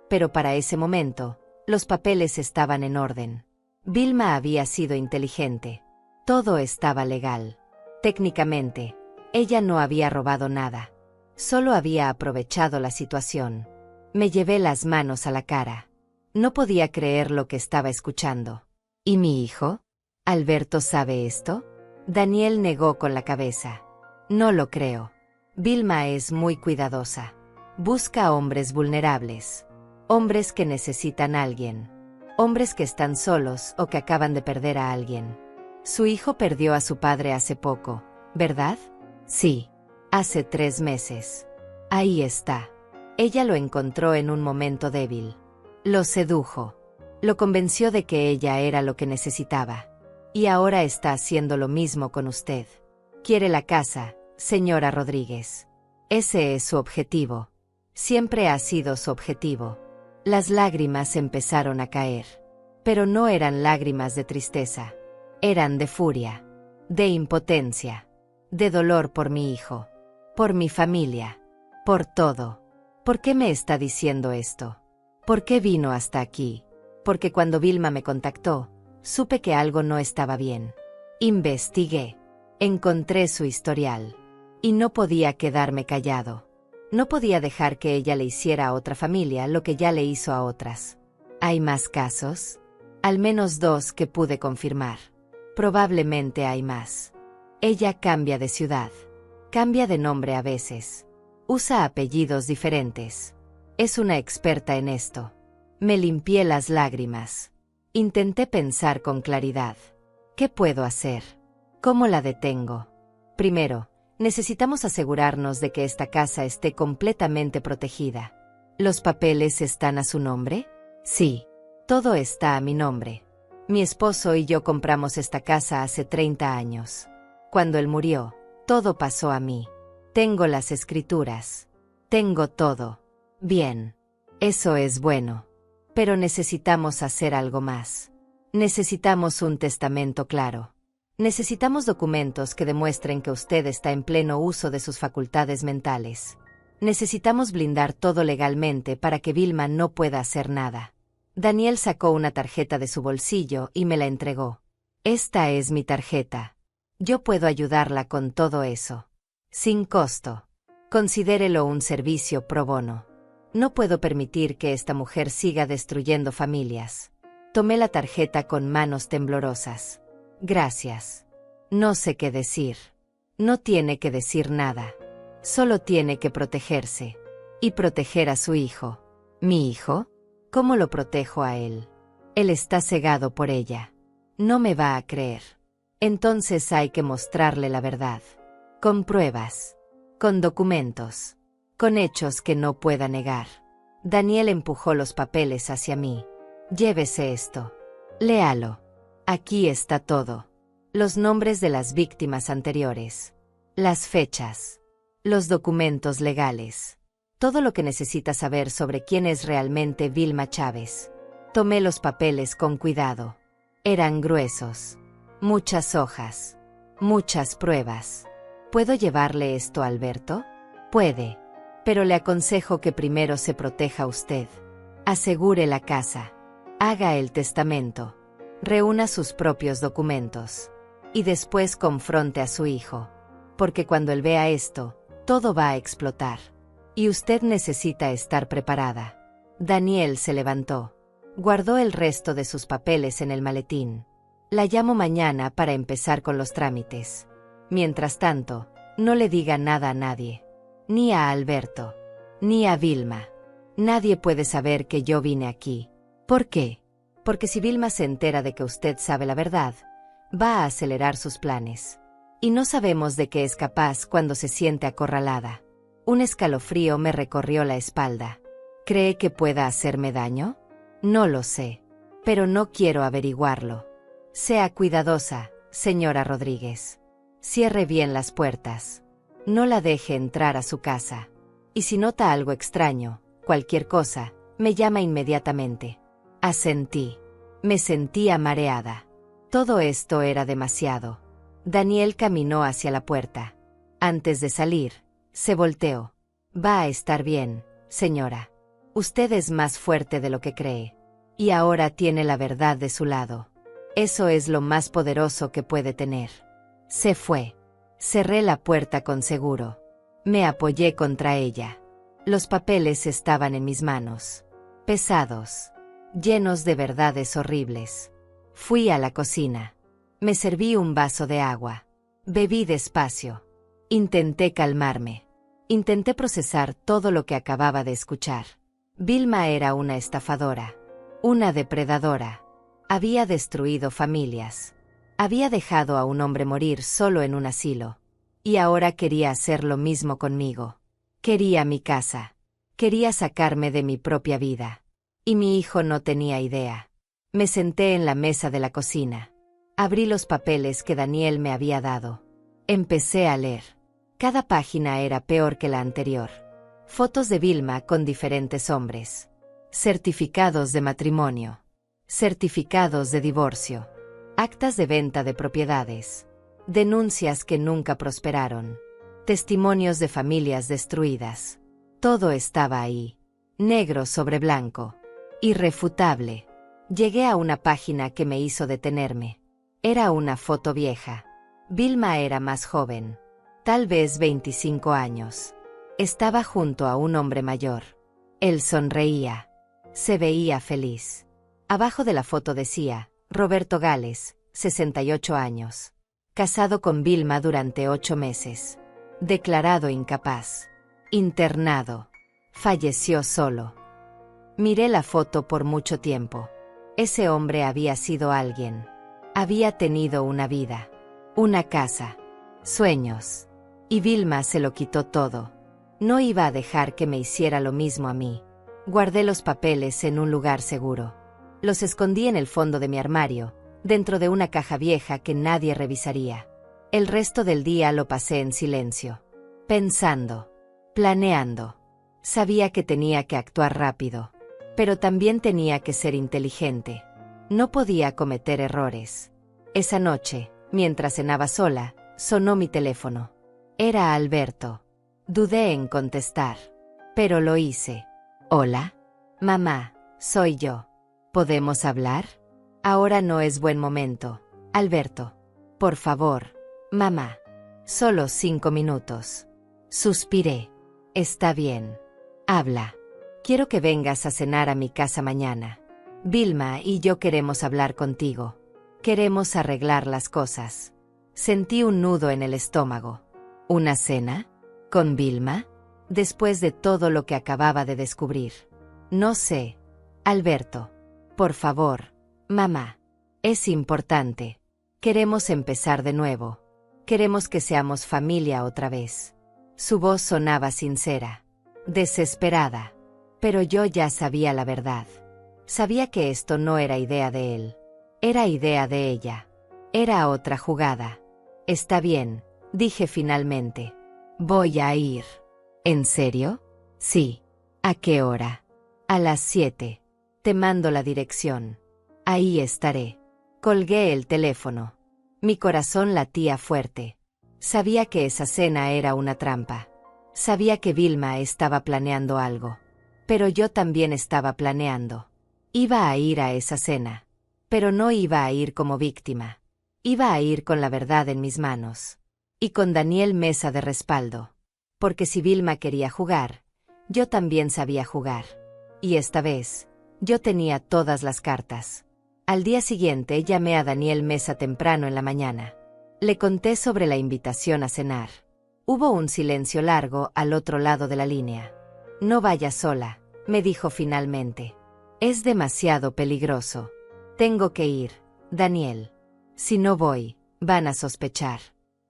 Pero para ese momento, los papeles estaban en orden. Vilma había sido inteligente. Todo estaba legal. Técnicamente, ella no había robado nada. Solo había aprovechado la situación. Me llevé las manos a la cara. No podía creer lo que estaba escuchando. ¿Y mi hijo? ¿Alberto sabe esto? Daniel negó con la cabeza. No lo creo. Vilma es muy cuidadosa. Busca hombres vulnerables. Hombres que necesitan a alguien. Hombres que están solos o que acaban de perder a alguien. Su hijo perdió a su padre hace poco, ¿verdad? Sí. Hace 3 meses. Ahí está. Ella lo encontró en un momento débil. Lo sedujo. Lo convenció de que ella era lo que necesitaba. Y ahora está haciendo lo mismo con usted. Quiere la casa, señora Rodríguez. Ese es su objetivo. Siempre ha sido su objetivo. Las lágrimas empezaron a caer. Pero no eran lágrimas de tristeza. Eran de furia. De impotencia. De dolor por mi hijo. Por mi familia. Por todo. ¿Por qué me está diciendo esto? ¿Por qué vino hasta aquí? Porque cuando Vilma me contactó, supe que algo no estaba bien. Investigué. Encontré su historial. Y no podía quedarme callado. No podía dejar que ella le hiciera a otra familia lo que ya le hizo a otras. ¿Hay más casos? Al menos 2 que pude confirmar. Probablemente hay más. Ella cambia de ciudad. Cambia de nombre a veces. Usa apellidos diferentes. Es una experta en esto. Me limpié las lágrimas. Intenté pensar con claridad. ¿Qué puedo hacer? ¿Cómo la detengo? Primero, necesitamos asegurarnos de que esta casa esté completamente protegida. ¿Los papeles están a su nombre? Sí. Todo está a mi nombre. Mi esposo y yo compramos esta casa hace 30 años. Cuando él murió, todo pasó a mí. Tengo las escrituras. Tengo todo. Bien. Eso es bueno. Pero necesitamos hacer algo más. Necesitamos un testamento claro. Necesitamos documentos que demuestren que usted está en pleno uso de sus facultades mentales. Necesitamos blindar todo legalmente para que Vilma no pueda hacer nada. Daniel sacó una tarjeta de su bolsillo y me la entregó. Esta es mi tarjeta. Yo puedo ayudarla con todo eso. Sin costo. Considérelo un servicio pro bono. No puedo permitir que esta mujer siga destruyendo familias. Tomé la tarjeta con manos temblorosas. Gracias. No sé qué decir. No tiene que decir nada. Solo tiene que protegerse. Y proteger a su hijo. ¿Mi hijo? ¿Cómo lo protejo a él? Él está cegado por ella. No me va a creer. Entonces hay que mostrarle la verdad. Con pruebas. Con documentos. Con hechos que no pueda negar. Daniel empujó los papeles hacia mí. Llévese esto. Léalo. Aquí está todo. Los nombres de las víctimas anteriores. Las fechas. Los documentos legales. Todo lo que necesita saber sobre quién es realmente Vilma Chávez. Tomé los papeles con cuidado. Eran gruesos. Muchas hojas. Muchas pruebas. ¿Puedo llevarle esto a Alberto? Puede. Pero le aconsejo que primero se proteja usted. Asegure la casa. Haga el testamento. Reúna sus propios documentos. Y después confronte a su hijo. Porque cuando él vea esto, todo va a explotar. Y usted necesita estar preparada. Daniel se levantó. Guardó el resto de sus papeles en el maletín. La llamo mañana para empezar con los trámites. Mientras tanto, no le diga nada a nadie. Ni a Alberto. Ni a Vilma. Nadie puede saber que yo vine aquí. ¿Por qué? Porque si Vilma se entera de que usted sabe la verdad, va a acelerar sus planes. Y no sabemos de qué es capaz cuando se siente acorralada. Un escalofrío me recorrió la espalda. ¿Cree que pueda hacerme daño? No lo sé. Pero no quiero averiguarlo. Sea cuidadosa, señora Rodríguez. Cierre bien las puertas. No la deje entrar a su casa. Y si nota algo extraño, cualquier cosa, me llama inmediatamente. Asentí. Me sentía mareada. Todo esto era demasiado. Daniel caminó hacia la puerta. Antes de salir, se volteó. Va a estar bien, señora. Usted es más fuerte de lo que cree. Y ahora tiene la verdad de su lado. Eso es lo más poderoso que puede tener. Se fue. Cerré la puerta con seguro. Me apoyé contra ella. Los papeles estaban en mis manos. Pesados. Llenos de verdades horribles. Fui a la cocina. Me serví un vaso de agua. Bebí despacio. Intenté calmarme. Intenté procesar todo lo que acababa de escuchar. Vilma era una estafadora. Una depredadora. Había destruido familias. Había dejado a un hombre morir solo en un asilo. Y ahora quería hacer lo mismo conmigo. Quería mi casa. Quería sacarme de mi propia vida. Y mi hijo no tenía idea. Me senté en la mesa de la cocina. Abrí los papeles que Daniel me había dado. Empecé a leer. Cada página era peor que la anterior. Fotos de Vilma con diferentes hombres. Certificados de matrimonio. Certificados de divorcio. Actas de venta de propiedades. Denuncias que nunca prosperaron. Testimonios de familias destruidas. Todo estaba ahí. Negro sobre blanco. Irrefutable. Llegué a una página que me hizo detenerme. Era una foto vieja. Vilma era más joven. Tal vez 25 años. Estaba junto a un hombre mayor. Él sonreía. Se veía feliz. Abajo de la foto decía, Roberto Gales, 68 años. Casado con Vilma durante 8 meses. Declarado incapaz. Internado. Falleció solo. Miré la foto por mucho tiempo. Ese hombre había sido alguien. Había tenido una vida. Una casa. Sueños. Y Vilma se lo quitó todo. No iba a dejar que me hiciera lo mismo a mí. Guardé los papeles en un lugar seguro. Los escondí en el fondo de mi armario, dentro de una caja vieja que nadie revisaría. El resto del día lo pasé en silencio. Pensando. Planeando. Sabía que tenía que actuar rápido. Pero también tenía que ser inteligente. No podía cometer errores. Esa noche, mientras cenaba sola, sonó mi teléfono. Era Alberto. Dudé en contestar. Pero lo hice. Hola. Mamá, soy yo. ¿Podemos hablar? Ahora no es buen momento. Alberto. Por favor. Mamá. Solo 5 minutos. Suspiré. Está bien. Habla. Quiero que vengas a cenar a mi casa mañana. Vilma y yo queremos hablar contigo. Queremos arreglar las cosas. Sentí un nudo en el estómago. ¿Una cena? ¿Con Vilma? Después de todo lo que acababa de descubrir. No sé. Alberto. Por favor, Mamá. Es importante. Queremos empezar de nuevo. Queremos que seamos familia otra vez. Su voz sonaba sincera, desesperada. Pero yo ya sabía la verdad. Sabía que esto no era idea de él. Era idea de ella. Era otra jugada. Está bien, dije finalmente. Voy a ir. ¿En serio? Sí. ¿A qué hora? A las 7. Te mando la dirección. Ahí estaré. Colgué el teléfono. Mi corazón latía fuerte. Sabía que esa cena era una trampa. Sabía que Vilma estaba planeando algo. Pero yo también estaba planeando. Iba a ir a esa cena. Pero no iba a ir como víctima. Iba a ir con la verdad en mis manos. Y con Daniel Mesa de respaldo. Porque si Vilma quería jugar, yo también sabía jugar. Y esta vez, yo tenía todas las cartas. Al día siguiente llamé a Daniel Mesa temprano en la mañana. Le conté sobre la invitación a cenar. Hubo un silencio largo al otro lado de la línea. No vayas sola, me dijo finalmente. Es demasiado peligroso. Tengo que ir, Daniel. Si no voy, van a sospechar.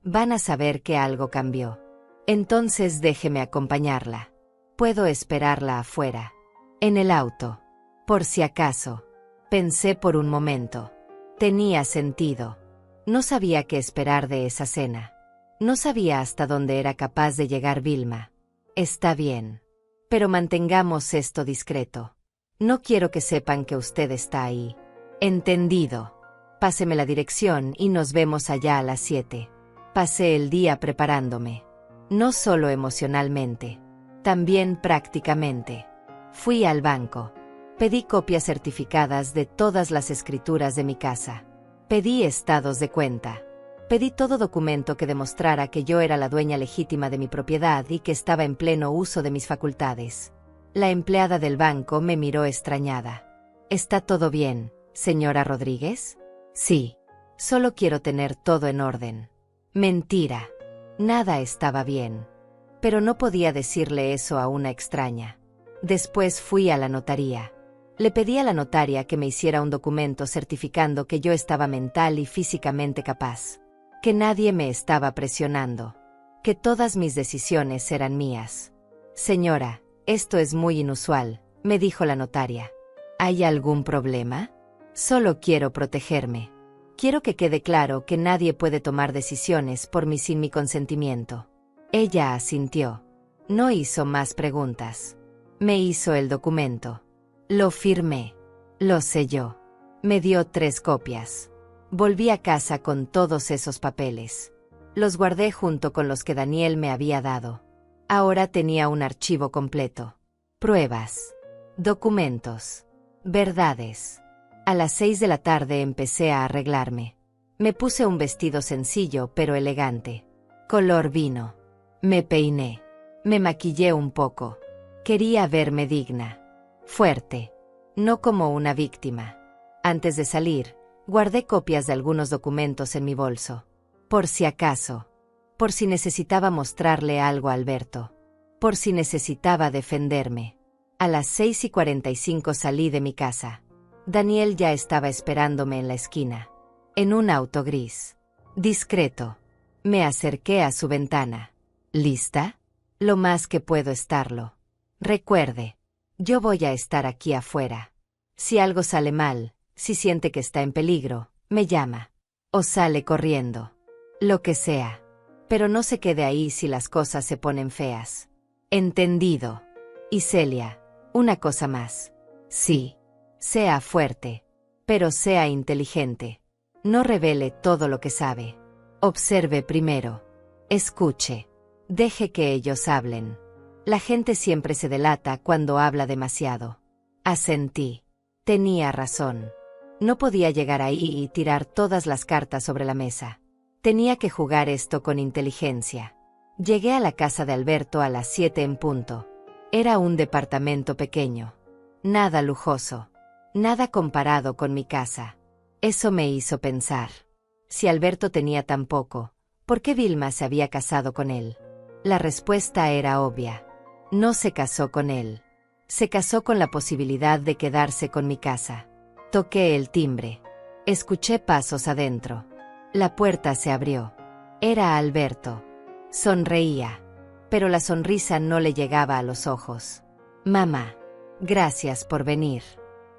Van a saber que algo cambió. Entonces déjeme acompañarla. Puedo esperarla afuera. En el auto. Por si acaso. Pensé por un momento. Tenía sentido. No sabía qué esperar de esa cena. No sabía hasta dónde era capaz de llegar Vilma. Está bien. Pero mantengamos esto discreto. No quiero que sepan que usted está ahí. Entendido. Páseme la dirección y nos vemos allá a las 7. Pasé el día preparándome. No solo emocionalmente. También prácticamente. Fui al banco. Pedí copias certificadas de todas las escrituras de mi casa. Pedí estados de cuenta. Pedí todo documento que demostrara que yo era la dueña legítima de mi propiedad y que estaba en pleno uso de mis facultades. La empleada del banco me miró extrañada. ¿Está todo bien, señora Rodríguez? Sí. Solo quiero tener todo en orden. Mentira. Nada estaba bien. Pero no podía decirle eso a una extraña. Después fui a la notaría. Le pedí a la notaria que me hiciera un documento certificando que yo estaba mental y físicamente capaz. Que nadie me estaba presionando. Que todas mis decisiones eran mías. Señora, esto es muy inusual, me dijo la notaria. ¿Hay algún problema? Solo quiero protegerme. Quiero que quede claro que nadie puede tomar decisiones por mí sin mi consentimiento. Ella asintió. No hizo más preguntas. Me hizo el documento. Lo firmé. Lo selló. Me dio 3 copias. Volví a casa con todos esos papeles. Los guardé junto con los que Daniel me había dado. Ahora tenía un archivo completo. Pruebas. Documentos. Verdades. A las 6 de la tarde empecé a arreglarme. Me puse un vestido sencillo pero elegante. Color vino. Me peiné. Me maquillé un poco. Quería verme digna. Fuerte. No como una víctima. Antes de salir, guardé copias de algunos documentos en mi bolso. Por si acaso. Por si necesitaba mostrarle algo a Alberto. Por si necesitaba defenderme. A las 6:45 salí de mi casa. Daniel ya estaba esperándome en la esquina. En un auto gris. Discreto. Me acerqué a su ventana. ¿Lista? Lo más que puedo estarlo. Recuerde. Yo voy a estar aquí afuera. Si algo sale mal, si siente que está en peligro, me llama. O sale corriendo. Lo que sea. Pero no se quede ahí si las cosas se ponen feas. Entendido. Y Celia, una cosa más. Sí. Sea fuerte. Pero sea inteligente. No revele todo lo que sabe. Observe primero. Escuche. Deje que ellos hablen. La gente siempre se delata cuando habla demasiado. Asentí. Tenía razón. No podía llegar ahí y tirar todas las cartas sobre la mesa. Tenía que jugar esto con inteligencia. Llegué a la casa de Alberto a las 7 en punto. Era un departamento pequeño. Nada lujoso. Nada comparado con mi casa. Eso me hizo pensar. Si Alberto tenía tan poco, ¿por qué Vilma se había casado con él? La respuesta era obvia. No se casó con él. Se casó con la posibilidad de quedarse con mi casa. Toqué el timbre. Escuché pasos adentro. La puerta se abrió. Era Alberto. Sonreía, pero la sonrisa no le llegaba a los ojos. Mamá, gracias por venir.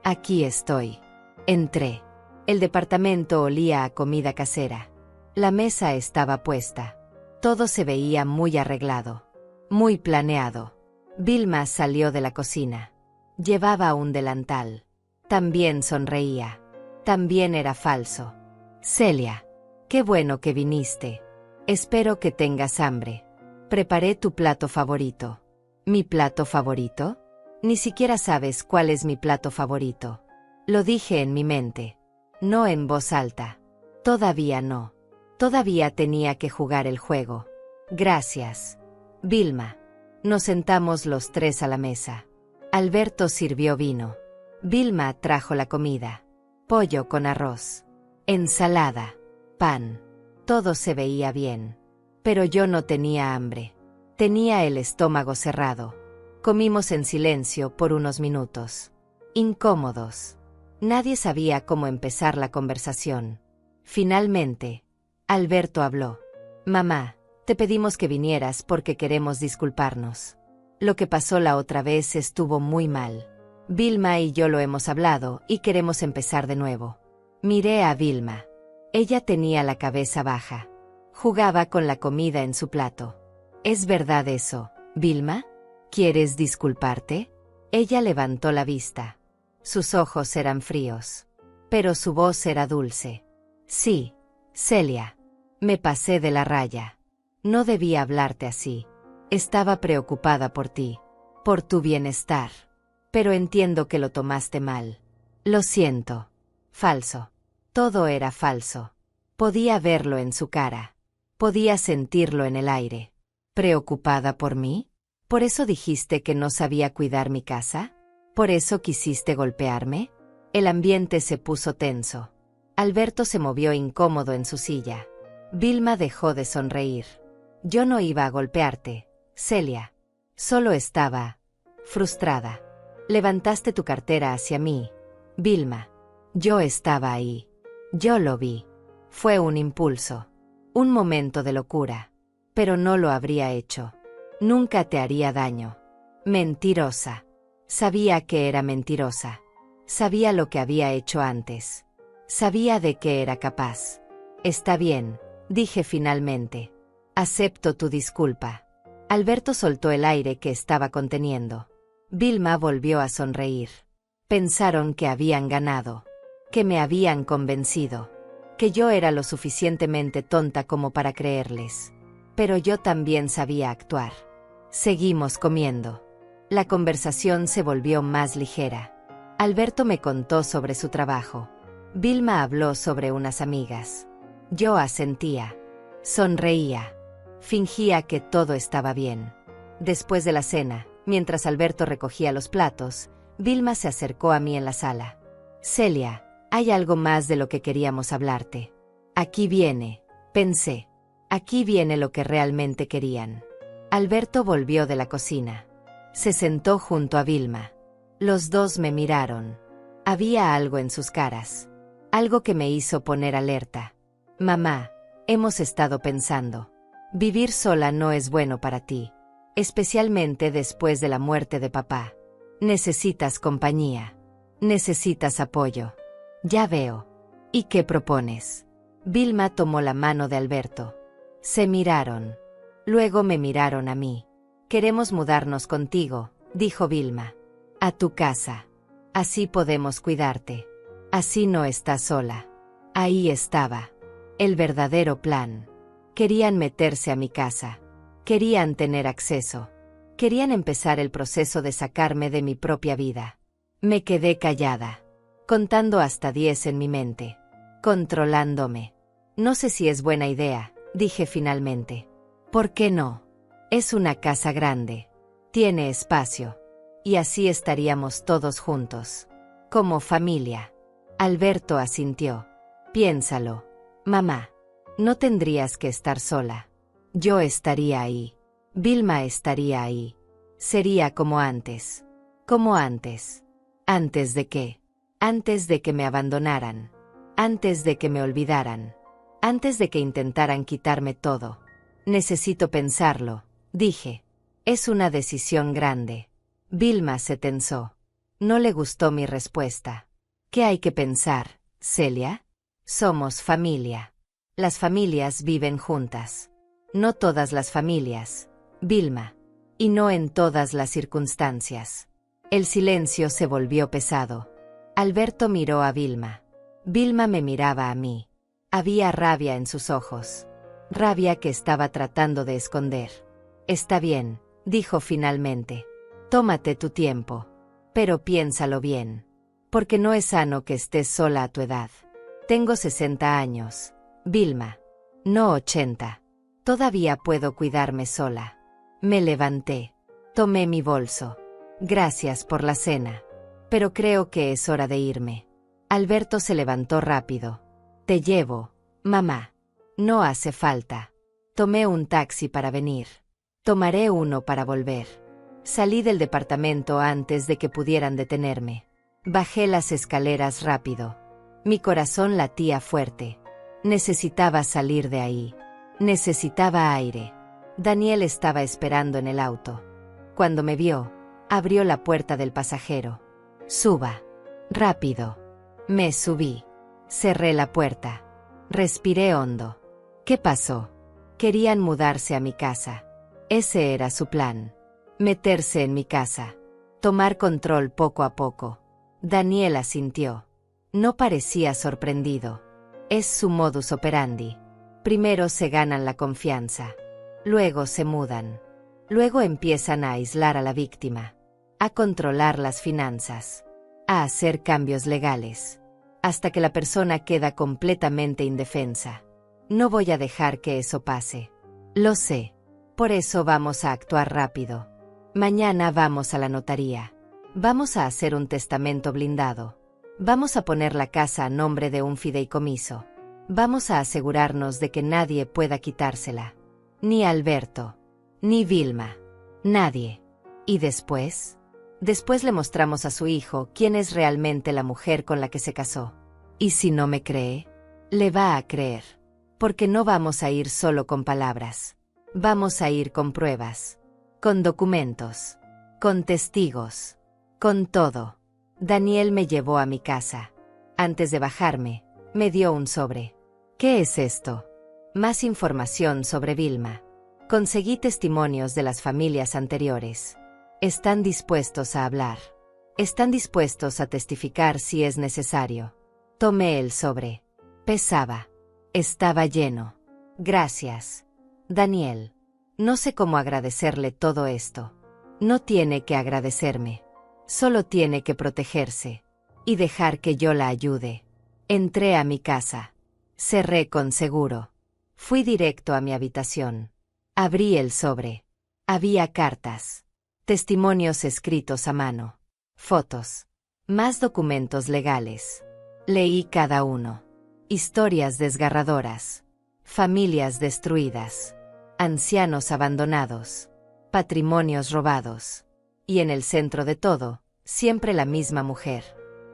Aquí estoy. Entré. El departamento olía a comida casera. La mesa estaba puesta. Todo se veía muy arreglado, muy planeado. Vilma salió de la cocina. Llevaba un delantal. También sonreía. También era falso. Celia, qué bueno que viniste. Espero que tengas hambre. Preparé tu plato favorito. ¿Mi plato favorito? Ni siquiera sabes cuál es mi plato favorito. Lo dije en mi mente. No en voz alta. Todavía no. Todavía tenía que jugar el juego. Gracias, Vilma. Nos sentamos los tres a la mesa. Alberto sirvió vino. Vilma trajo la comida. Pollo con arroz. Ensalada. Pan. Todo se veía bien. Pero yo no tenía hambre. Tenía el estómago cerrado. Comimos en silencio por unos minutos. Incómodos. Nadie sabía cómo empezar la conversación. Finalmente, Alberto habló. Mamá, te pedimos que vinieras porque queremos disculparnos. Lo que pasó la otra vez estuvo muy mal. Vilma y yo lo hemos hablado y queremos empezar de nuevo. Miré a Vilma. Ella tenía la cabeza baja. Jugaba con la comida en su plato. ¿Es verdad eso, Vilma? ¿Quieres disculparte? Ella levantó la vista. Sus ojos eran fríos. Pero su voz era dulce. Sí, Celia. Me pasé de la raya. No debía hablarte así. Estaba preocupada por ti, por tu bienestar. Pero entiendo que lo tomaste mal. Lo siento. Falso. Todo era falso. Podía verlo en su cara. Podía sentirlo en el aire. ¿Preocupada por mí? ¿Por eso dijiste que no sabía cuidar mi casa? ¿Por eso quisiste golpearme? El ambiente se puso tenso. Alberto se movió incómodo en su silla. Vilma dejó de sonreír. Yo no iba a golpearte, Celia. Solo estaba frustrada. Levantaste tu cartera hacia mí, Vilma. Yo estaba ahí. Yo lo vi. Fue un impulso. Un momento de locura. Pero no lo habría hecho. Nunca te haría daño. Mentirosa. Sabía que era mentirosa. Sabía lo que había hecho antes. Sabía de qué era capaz. Está bien, dije finalmente. Acepto tu disculpa. Alberto soltó el aire que estaba conteniendo. Vilma volvió a sonreír. Pensaron que habían ganado. Que me habían convencido. Que yo era lo suficientemente tonta como para creerles. Pero yo también sabía actuar. Seguimos comiendo. La conversación se volvió más ligera. Alberto me contó sobre su trabajo. Vilma habló sobre unas amigas. Yo asentía. Sonreía. Fingía que todo estaba bien. Después de la cena, mientras Alberto recogía los platos, Vilma se acercó a mí en la sala. Celia, hay algo más de lo que queríamos hablarte. Aquí viene, pensé. Aquí viene lo que realmente querían. Alberto volvió de la cocina. Se sentó junto a Vilma. Los dos me miraron. Había algo en sus caras. Algo que me hizo poner alerta. Mamá, hemos estado pensando. Vivir sola no es bueno para ti. Especialmente después de la muerte de papá. Necesitas compañía. Necesitas apoyo. Ya veo. ¿Y qué propones? Vilma tomó la mano de Alberto. Se miraron. Luego me miraron a mí. Queremos mudarnos contigo, dijo Vilma. A tu casa. Así podemos cuidarte. Así no estás sola. Ahí estaba. El verdadero plan. Querían meterse a mi casa. Querían tener acceso. Querían empezar el proceso de sacarme de mi propia vida. Me quedé callada. Contando hasta 10 en mi mente. Controlándome. No sé si es buena idea, dije finalmente. ¿Por qué no? Es una casa grande. Tiene espacio. Y así estaríamos todos juntos. Como familia. Alberto asintió. Piénsalo. Mamá. No tendrías que estar sola. Yo estaría ahí. Vilma estaría ahí. Sería como antes. Como antes. ¿Antes de qué? Antes de que me abandonaran. Antes de que me olvidaran. Antes de que intentaran quitarme todo. Necesito pensarlo, dije. Es una decisión grande. Vilma se tensó. No le gustó mi respuesta. ¿Qué hay que pensar, Celia? Somos familia. Las familias viven juntas. No todas las familias, Vilma. Y no en todas las circunstancias. El silencio se volvió pesado. Alberto miró a Vilma. Vilma me miraba a mí. Había rabia en sus ojos. Rabia que estaba tratando de esconder. Está bien, dijo finalmente. Tómate tu tiempo. Pero piénsalo bien. Porque no es sano que estés sola a tu edad. Tengo 60 años, Vilma. No 80. Todavía puedo cuidarme sola. Me levanté. Tomé mi bolso. Gracias por la cena. Pero creo que es hora de irme. Alberto se levantó rápido. Te llevo, mamá. No hace falta. Tomé un taxi para venir. Tomaré uno para volver. Salí del departamento antes de que pudieran detenerme. Bajé las escaleras rápido. Mi corazón latía fuerte. Necesitaba salir de ahí. Necesitaba aire. Daniel estaba esperando en el auto. Cuando me vio, abrió la puerta del pasajero. Suba. Rápido. Me subí. Cerré la puerta. Respiré hondo. ¿Qué pasó? Querían mudarse a mi casa. Ese era su plan. Meterse en mi casa. Tomar control poco a poco. Daniel asintió. No parecía sorprendido. Es su modus operandi. Primero se ganan la confianza. Luego se mudan. Luego empiezan a aislar a la víctima. A controlar las finanzas. A hacer cambios legales. Hasta que la persona queda completamente indefensa. No voy a dejar que eso pase. Lo sé. Por eso vamos a actuar rápido. Mañana vamos a la notaría. Vamos a hacer un testamento blindado. Vamos a poner la casa a nombre de un fideicomiso. Vamos a asegurarnos de que nadie pueda quitársela. Ni Alberto. Ni Vilma. Nadie. ¿Y después? Después le mostramos a su hijo quién es realmente la mujer con la que se casó. Y si no me cree, le va a creer. Porque no vamos a ir solo con palabras. Vamos a ir con pruebas. Con documentos. Con testigos. Con todo. Daniel me llevó a mi casa. Antes de bajarme, me dio un sobre. ¿Qué es esto? Más información sobre Vilma. Conseguí testimonios de las familias anteriores. Están dispuestos a hablar. Están dispuestos a testificar si es necesario. Tomé el sobre. Pesaba. Estaba lleno. Gracias, Daniel. No sé cómo agradecerle todo esto. No tiene que agradecerme. Solo tiene que protegerse. Y dejar que yo la ayude. Entré a mi casa. Cerré con seguro. Fui directo a mi habitación. Abrí el sobre. Había cartas. Testimonios escritos a mano. Fotos. Más documentos legales. Leí cada uno. Historias desgarradoras. Familias destruidas. Ancianos abandonados. Patrimonios robados. Y en el centro de todo, siempre la misma mujer.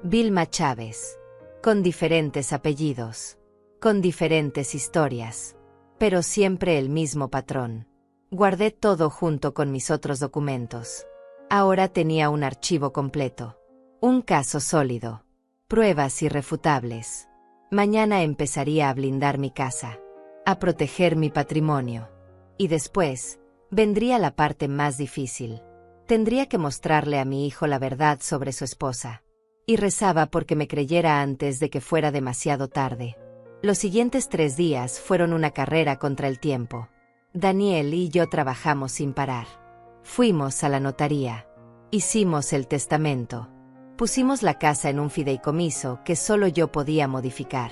Vilma Chávez. Con diferentes apellidos. Con diferentes historias. Pero siempre el mismo patrón. Guardé todo junto con mis otros documentos. Ahora tenía un archivo completo. Un caso sólido. Pruebas irrefutables. Mañana empezaría a blindar mi casa. A proteger mi patrimonio. Y después, vendría la parte más difícil. Tendría que mostrarle a mi hijo la verdad sobre su esposa. Y rezaba porque me creyera antes de que fuera demasiado tarde. Los siguientes 3 días fueron una carrera contra el tiempo. Daniel y yo trabajamos sin parar. Fuimos a la notaría. Hicimos el testamento. Pusimos la casa en un fideicomiso que solo yo podía modificar.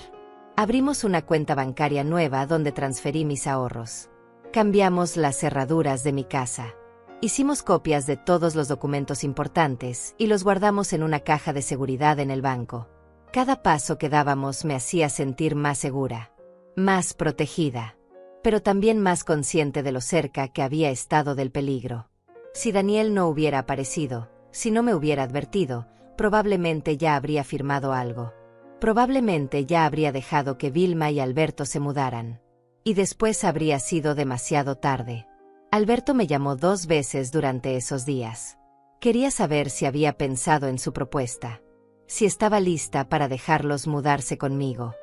Abrimos una cuenta bancaria nueva donde transferí mis ahorros. Cambiamos las cerraduras de mi casa. Hicimos copias de todos los documentos importantes y los guardamos en una caja de seguridad en el banco. Cada paso que dábamos me hacía sentir más segura, más protegida, pero también más consciente de lo cerca que había estado del peligro. Si Daniel no hubiera aparecido, si no me hubiera advertido, probablemente ya habría firmado algo. Probablemente ya habría dejado que Vilma y Alberto se mudaran. Y después habría sido demasiado tarde. Alberto me llamó 2 veces durante esos días. Quería saber si había pensado en su propuesta. Si estaba lista para dejarlos mudarse conmigo.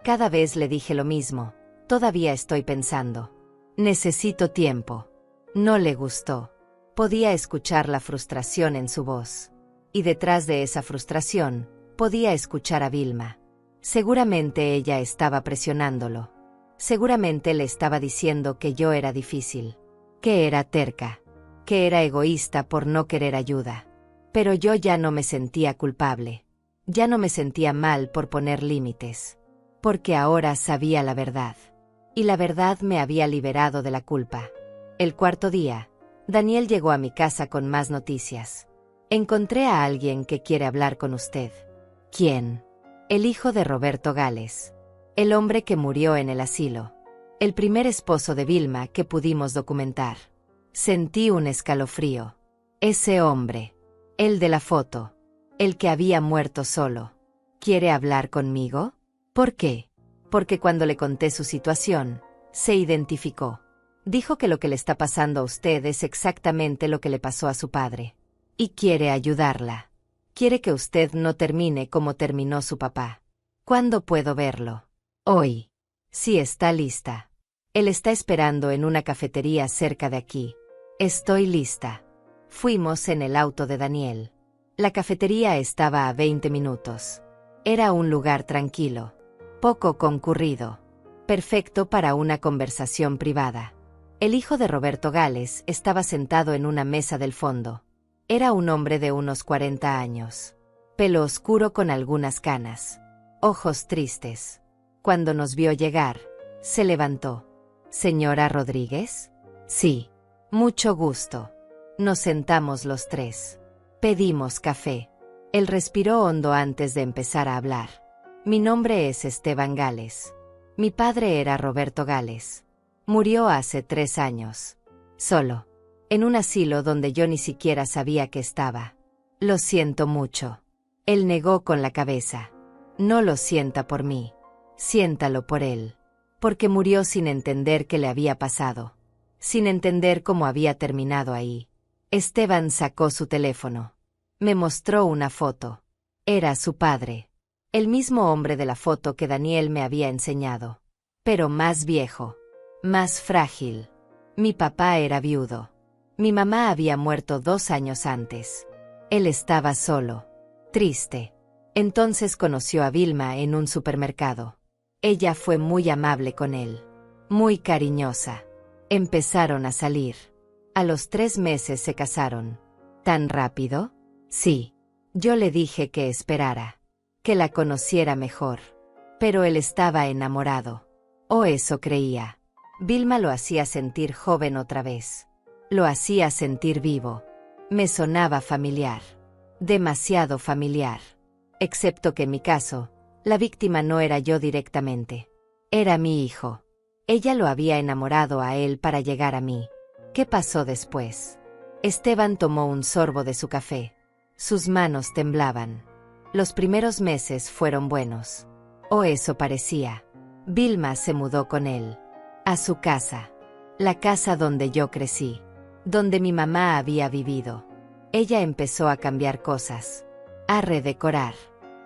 Cada vez le dije lo mismo. Todavía estoy pensando. Necesito tiempo. No le gustó. Podía escuchar la frustración en su voz. Y detrás de esa frustración, podía escuchar a Vilma. Seguramente ella estaba presionándolo. Seguramente le estaba diciendo que yo era difícil. Que era terca. Que era egoísta por no querer ayuda. Pero yo ya no me sentía culpable. Ya no me sentía mal por poner límites. Porque ahora sabía la verdad. Y la verdad me había liberado de la culpa. El 4.º día, Daniel llegó a mi casa con más noticias. Encontré a alguien que quiere hablar con usted. ¿Quién? El hijo de Roberto Gales. El hombre que murió en el asilo. El primer esposo de Vilma que pudimos documentar. Sentí un escalofrío. Ese hombre. El de la foto. El que había muerto solo. ¿Quiere hablar conmigo? ¿Por qué? Porque cuando le conté su situación, se identificó. Dijo que lo que le está pasando a usted es exactamente lo que le pasó a su padre. Y quiere ayudarla. Quiere que usted no termine como terminó su papá. ¿Cuándo puedo verlo? Hoy. Sí, está lista. Él está esperando en una cafetería cerca de aquí. Estoy lista. Fuimos en el auto de Daniel. La cafetería estaba a 20 minutos. Era un lugar tranquilo. Poco concurrido. Perfecto para una conversación privada. El hijo de Roberto Gales estaba sentado en una mesa del fondo. Era un hombre de unos 40 años. Pelo oscuro con algunas canas. Ojos tristes. Cuando nos vio llegar, se levantó. ¿Señora Rodríguez? Sí. Mucho gusto. Nos sentamos los tres. Pedimos café. Él respiró hondo antes de empezar a hablar. Mi nombre es Esteban Gales. Mi padre era Roberto Gales. Murió hace 3 años. Solo. En un asilo donde yo ni siquiera sabía que estaba. Lo siento mucho. Él negó con la cabeza. No lo sienta por mí. Siéntalo por él. Porque murió sin entender qué le había pasado. Sin entender cómo había terminado ahí. Esteban sacó su teléfono. Me mostró una foto. Era su padre. El mismo hombre de la foto que Daniel me había enseñado. Pero más viejo. Más frágil. Mi papá era viudo. Mi mamá había muerto 2 años antes. Él estaba solo. Triste. Entonces conoció a Vilma en un supermercado. Ella fue muy amable con él. Muy cariñosa. Empezaron a salir. A los 3 meses se casaron. ¿Tan rápido? Sí. Yo le dije que esperara. Que la conociera mejor. Pero él estaba enamorado. O eso creía. Vilma lo hacía sentir joven otra vez. Lo hacía sentir vivo. Me sonaba familiar. Demasiado familiar. Excepto que en mi caso, la víctima no era yo directamente. Era mi hijo. Ella lo había enamorado a él para llegar a mí. ¿Qué pasó después? Esteban tomó un sorbo de su café. Sus manos temblaban. Los primeros meses fueron buenos. O eso parecía. Vilma se mudó con él. A su casa. La casa donde yo crecí. Donde mi mamá había vivido. Ella empezó a cambiar cosas. A redecorar.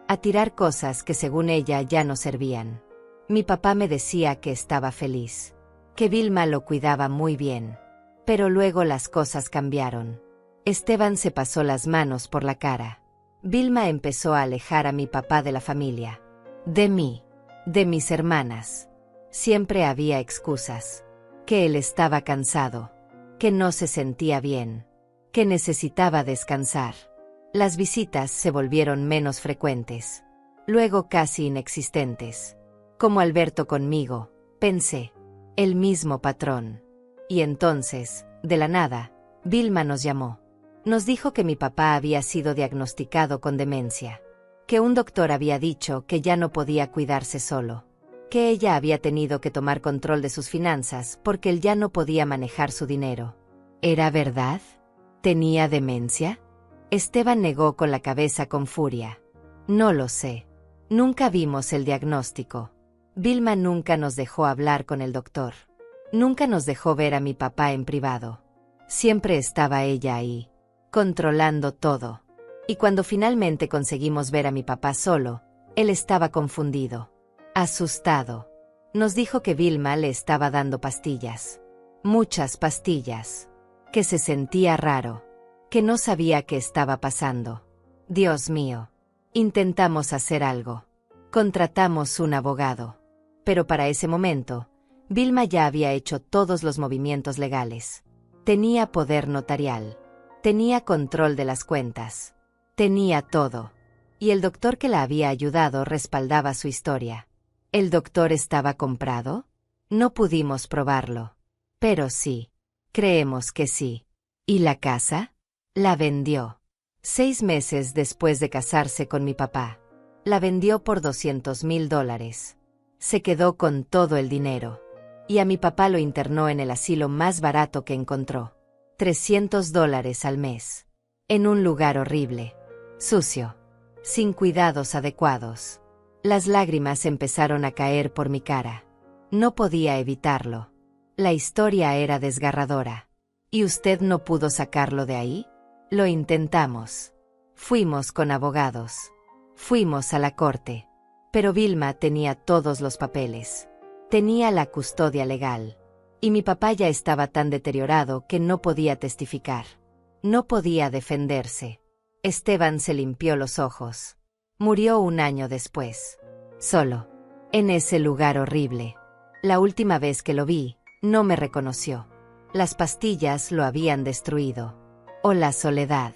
A tirar cosas que según ella ya no servían. Mi papá me decía que estaba feliz. Que Vilma lo cuidaba muy bien. Pero luego las cosas cambiaron. Esteban se pasó las manos por la cara. Vilma empezó a alejar a mi papá de la familia. De mí. De mis hermanas. Siempre había excusas. Que él estaba cansado. Que no se sentía bien. Que necesitaba descansar. Las visitas se volvieron menos frecuentes. Luego casi inexistentes. Como Alberto conmigo, pensé. El mismo patrón. Y entonces, de la nada, Vilma nos llamó. Nos dijo que mi papá había sido diagnosticado con demencia. Que un doctor había dicho que ya no podía cuidarse solo. Que ella había tenido que tomar control de sus finanzas porque él ya no podía manejar su dinero. ¿Era verdad? ¿Tenía demencia? Esteban negó con la cabeza con furia. No lo sé. Nunca vimos el diagnóstico. Vilma nunca nos dejó hablar con el doctor. Nunca nos dejó ver a mi papá en privado. Siempre estaba ella ahí, controlando todo. Y cuando finalmente conseguimos ver a mi papá solo, él estaba confundido, asustado. Nos dijo que Vilma le estaba dando pastillas. Muchas pastillas. Que se sentía raro. Que no sabía qué estaba pasando. Dios mío. Intentamos hacer algo. Contratamos un abogado. Pero para ese momento, Vilma ya había hecho todos los movimientos legales. Tenía poder notarial. Tenía control de las cuentas. Tenía todo. Y el doctor que la había ayudado respaldaba su historia. ¿El doctor estaba comprado? No pudimos probarlo. Pero sí. Creemos que sí. ¿Y la casa? La vendió. 6 meses después de casarse con mi papá. La vendió por $200,000. Se quedó con todo el dinero. Y a mi papá lo internó en el asilo más barato que encontró. $300 al mes. En un lugar horrible. Sucio. Sin cuidados adecuados. Las lágrimas empezaron a caer por mi cara. No podía evitarlo. La historia era desgarradora. ¿Y usted no pudo sacarlo de ahí? Lo intentamos. Fuimos con abogados. Fuimos a la corte. Pero Vilma tenía todos los papeles. Tenía la custodia legal. Y mi papá ya estaba tan deteriorado que no podía testificar. No podía defenderse. Esteban se limpió los ojos. Murió 1 año después. Solo. En ese lugar horrible. La última vez que lo vi, no me reconoció. Las pastillas lo habían destruido. O la soledad.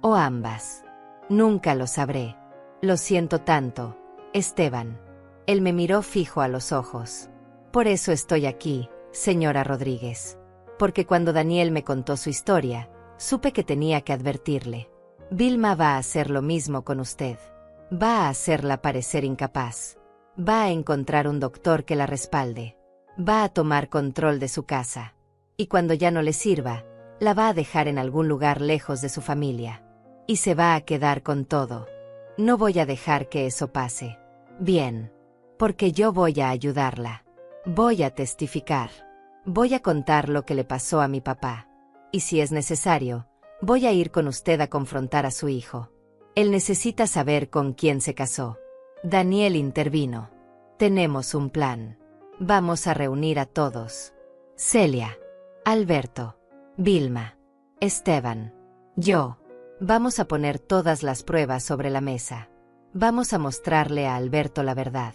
O ambas. Nunca lo sabré. Lo siento tanto, Esteban. Él me miró fijo a los ojos. Por eso estoy aquí, señora Rodríguez. Porque cuando Daniel me contó su historia, supe que tenía que advertirle. Vilma va a hacer lo mismo con usted. Va a hacerla parecer incapaz. Va a encontrar un doctor que la respalde. Va a tomar control de su casa. Y cuando ya no le sirva, la va a dejar en algún lugar lejos de su familia. Y se va a quedar con todo. No voy a dejar que eso pase. Bien. Porque yo voy a ayudarla. Voy a testificar. Voy a contar lo que le pasó a mi papá. Y si es necesario, voy a ir con usted a confrontar a su hijo. Él necesita saber con quién se casó. Daniel intervino. Tenemos un plan. Vamos a reunir a todos. Celia. Alberto. Vilma. Esteban. Yo. Vamos a poner todas las pruebas sobre la mesa. Vamos a mostrarle a Alberto la verdad.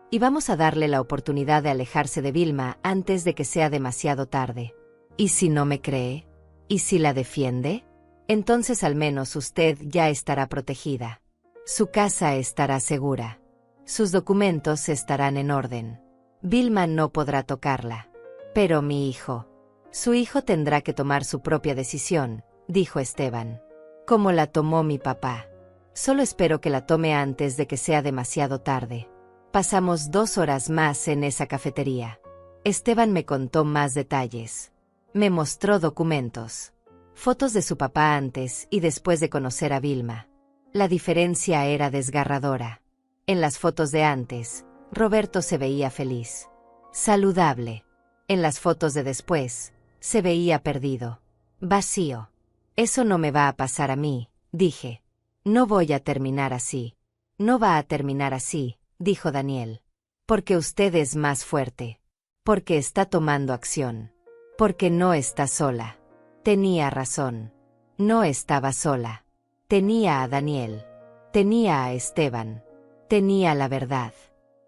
Y vamos a darle la oportunidad de alejarse de Vilma antes de que sea demasiado tarde. ¿Y si no me cree? ¿Y si la defiende? Entonces al menos usted ya estará protegida. Su casa estará segura. Sus documentos estarán en orden. Vilma no podrá tocarla. Pero mi hijo. Su hijo tendrá que tomar su propia decisión, dijo Esteban. Como la tomó mi papá. Solo espero que la tome antes de que sea demasiado tarde. Pasamos 2 horas más en esa cafetería. Esteban me contó más detalles. Me mostró documentos. Fotos de su papá antes y después de conocer a Vilma. La diferencia era desgarradora. En las fotos de antes, Roberto se veía feliz. Saludable. En las fotos de después, se veía perdido. Vacío. Eso no me va a pasar a mí, dije. No voy a terminar así. No va a terminar así, dijo Daniel. Porque usted es más fuerte. Porque está tomando acción. Porque no está sola. Tenía razón. No estaba sola. Tenía a Daniel. Tenía a Esteban. Tenía la verdad.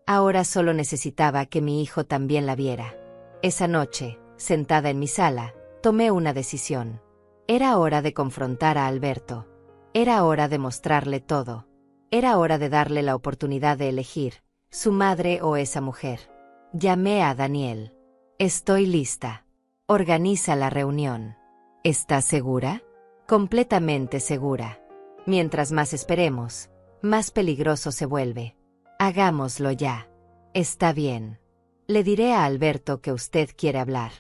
Ahora solo necesitaba que mi hijo también la viera. Esa noche, sentada en mi sala, tomé una decisión. Era hora de confrontar a Alberto. Era hora de mostrarle todo. Era hora de darle la oportunidad de elegir, su madre o esa mujer. Llamé a Daniel. Estoy lista. Organiza la reunión. ¿Estás segura? Completamente segura. Mientras más esperemos, más peligroso se vuelve. Hagámoslo ya. Está bien. Le diré a Alberto que usted quiere hablar.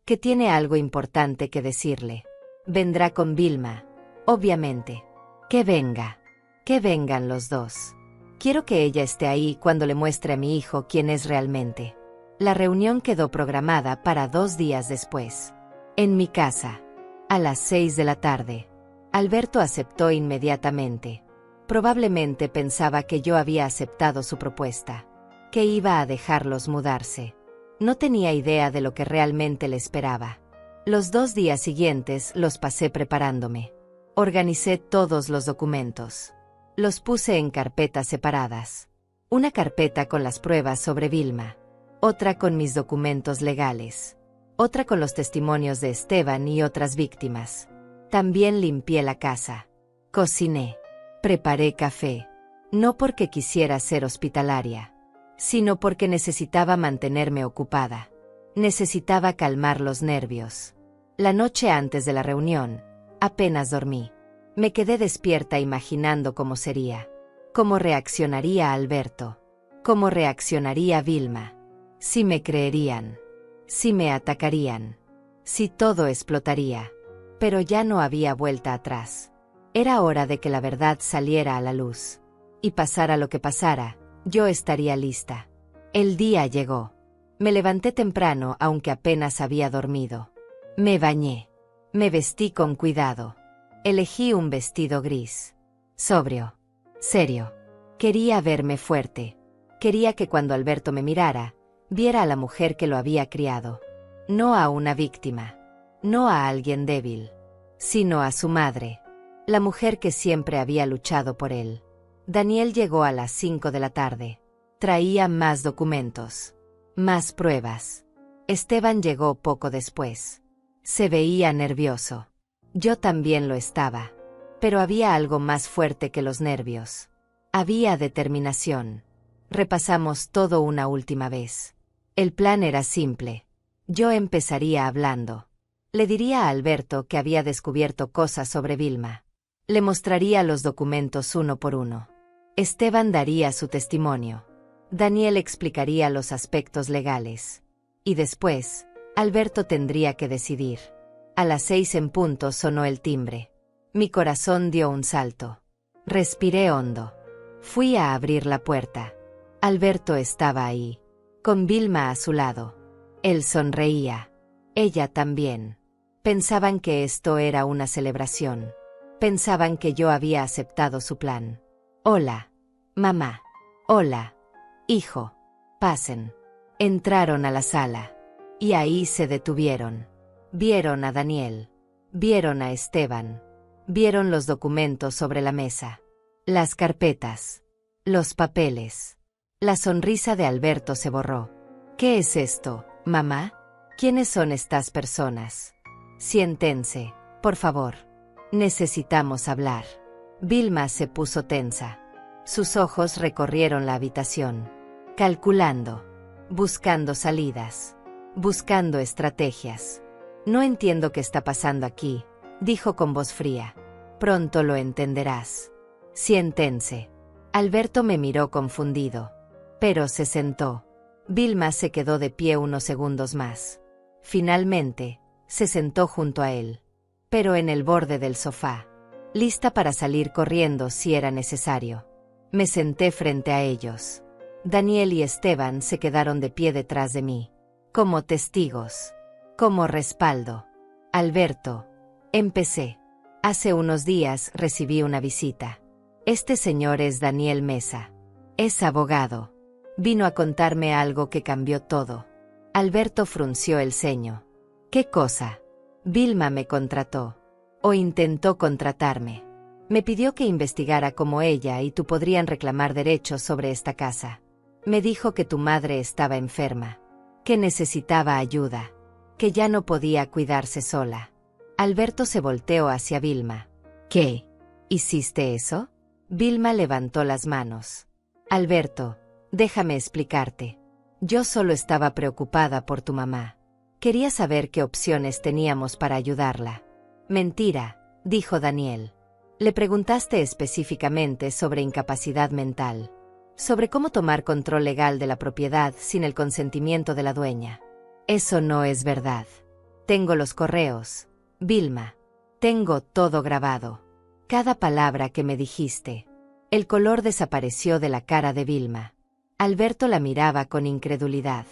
Que tiene algo importante que decirle. Vendrá con Vilma, obviamente. Que venga. Que vengan los dos. Quiero que ella esté ahí cuando le muestre a mi hijo quién es realmente. La reunión quedó programada para 2 días después. En mi casa. A las 6 de la tarde. Alberto aceptó inmediatamente. Probablemente pensaba que yo había aceptado su propuesta, que iba a dejarlos mudarse. No tenía idea de lo que realmente le esperaba. Los 2 días siguientes los pasé preparándome. Organicé todos los documentos. Los puse en carpetas separadas. Una carpeta con las pruebas sobre Vilma. Otra con mis documentos legales. Otra con los testimonios de Esteban y otras víctimas. También limpié la casa. Cociné. Preparé café. No porque quisiera ser hospitalaria, sino porque necesitaba mantenerme ocupada. Necesitaba calmar los nervios. La noche antes de la reunión, apenas dormí. Me quedé despierta imaginando cómo sería. Cómo reaccionaría Alberto. Cómo reaccionaría Vilma. Si me creerían. Si me atacarían. Si todo explotaría. Pero ya no había vuelta atrás. Era hora de que la verdad saliera a la luz. Y pasara lo que pasara, yo estaría lista. El día llegó. Me levanté temprano aunque apenas había dormido. Me bañé. Me vestí con cuidado. Elegí un vestido gris. Sobrio. Serio. Quería verme fuerte. Quería que cuando Alberto me mirara, viera a la mujer que lo había criado. No a una víctima. No a alguien débil. Sino a su madre. La mujer que siempre había luchado por él. Daniel llegó a las 5 de la tarde. Traía más documentos. Más pruebas. Esteban llegó poco después. Se veía nervioso. Yo también lo estaba. Pero había algo más fuerte que los nervios. Había determinación. Repasamos todo una última vez. El plan era simple. Yo empezaría hablando. Le diría a Alberto que había descubierto cosas sobre Vilma. Le mostraría los documentos uno por uno. Esteban daría su testimonio. Daniel explicaría los aspectos legales. Y después, Alberto tendría que decidir. A las 6 en punto sonó el timbre. Mi corazón dio un salto. Respiré hondo. Fui a abrir la puerta. Alberto estaba ahí, con Vilma a su lado. Él sonreía. Ella también. Pensaban que esto era una celebración. Pensaban que yo había aceptado su plan. Hola, mamá. Hola, hijo. Pasen. Entraron a la sala. Y ahí se detuvieron. Vieron a Daniel. Vieron a Esteban. Vieron los documentos sobre la mesa. Las carpetas. Los papeles. La sonrisa de Alberto se borró. ¿Qué es esto, mamá? ¿Quiénes son estas personas? Siéntense, por favor. Necesitamos hablar. Vilma se puso tensa. Sus ojos recorrieron la habitación. Calculando. Buscando salidas. Buscando estrategias. No entiendo qué está pasando aquí, dijo con voz fría. Pronto lo entenderás. Siéntense. Alberto me miró confundido. Pero se sentó. Vilma se quedó de pie unos segundos más. Finalmente, se sentó junto a él. Pero en el borde del sofá. Lista para salir corriendo si era necesario. Me senté frente a ellos. Daniel y Esteban se quedaron de pie detrás de mí. Como testigos. Como respaldo. Alberto. Empecé. Hace unos días recibí una visita. Este señor es Daniel Mesa. Es abogado. Vino a contarme algo que cambió todo. Alberto frunció el ceño. ¿Qué cosa? Vilma me contrató. O intentó contratarme. Me pidió que investigara como ella y tú podrían reclamar derechos sobre esta casa. Me dijo que tu madre estaba enferma. Que necesitaba ayuda. Que ya no podía cuidarse sola. Alberto se volteó hacia Vilma. ¿Qué? ¿Hiciste eso? Vilma levantó las manos. Alberto, déjame explicarte. Yo solo estaba preocupada por tu mamá. Quería saber qué opciones teníamos para ayudarla. Mentira, dijo Daniel. Le preguntaste específicamente sobre incapacidad mental. Sobre cómo tomar control legal de la propiedad sin el consentimiento de la dueña. Eso no es verdad. Tengo los correos. Vilma. Tengo todo grabado. Cada palabra que me dijiste. El color desapareció de la cara de Vilma. Alberto la miraba con incredulidad.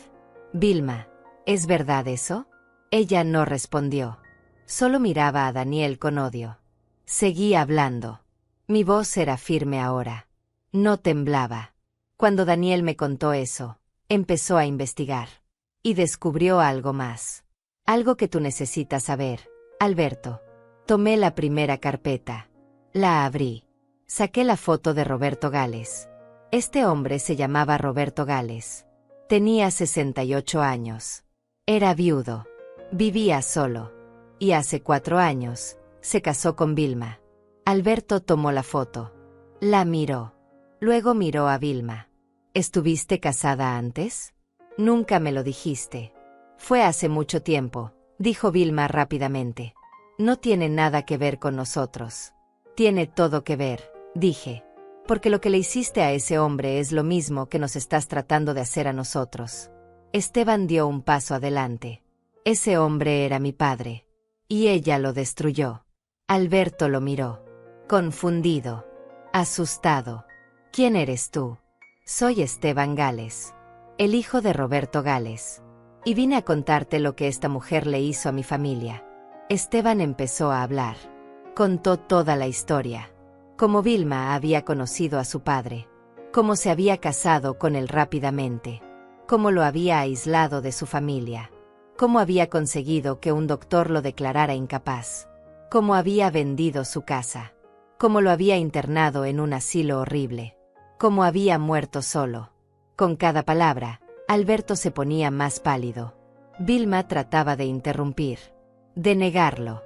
Vilma, ¿es verdad eso? Ella no respondió. Solo miraba a Daniel con odio. Seguí hablando. Mi voz era firme ahora. No temblaba. Cuando Daniel me contó eso, empezó a investigar. Y descubrió algo más. Algo que tú necesitas saber, Alberto. Tomé la primera carpeta. La abrí. Saqué la foto de Roberto Gales. Este hombre se llamaba Roberto Gales. Tenía 68 años. Era viudo. Vivía solo. Y hace 4 años, se casó con Vilma. Alberto tomó la foto. La miró. Luego miró a Vilma. ¿Estuviste casada antes? Nunca me lo dijiste. Fue hace mucho tiempo, dijo Vilma rápidamente. No tiene nada que ver con nosotros. Tiene todo que ver, dije. Porque lo que le hiciste a ese hombre es lo mismo que nos estás tratando de hacer a nosotros. Esteban dio un paso adelante. Ese hombre era mi padre. Y ella lo destruyó. Alberto lo miró. Confundido. Asustado. ¿Quién eres tú? Soy Esteban Gales. El hijo de Roberto Gales. Y vine a contarte lo que esta mujer le hizo a mi familia. Esteban empezó a hablar. Contó toda la historia. Cómo Vilma había conocido a su padre. Cómo se había casado con él rápidamente. Cómo lo había aislado de su familia. Cómo había conseguido que un doctor lo declarara incapaz. Cómo había vendido su casa. Cómo lo había internado en un asilo horrible. Cómo había muerto solo. Con cada palabra, Alberto se ponía más pálido. Vilma trataba de interrumpir. De negarlo.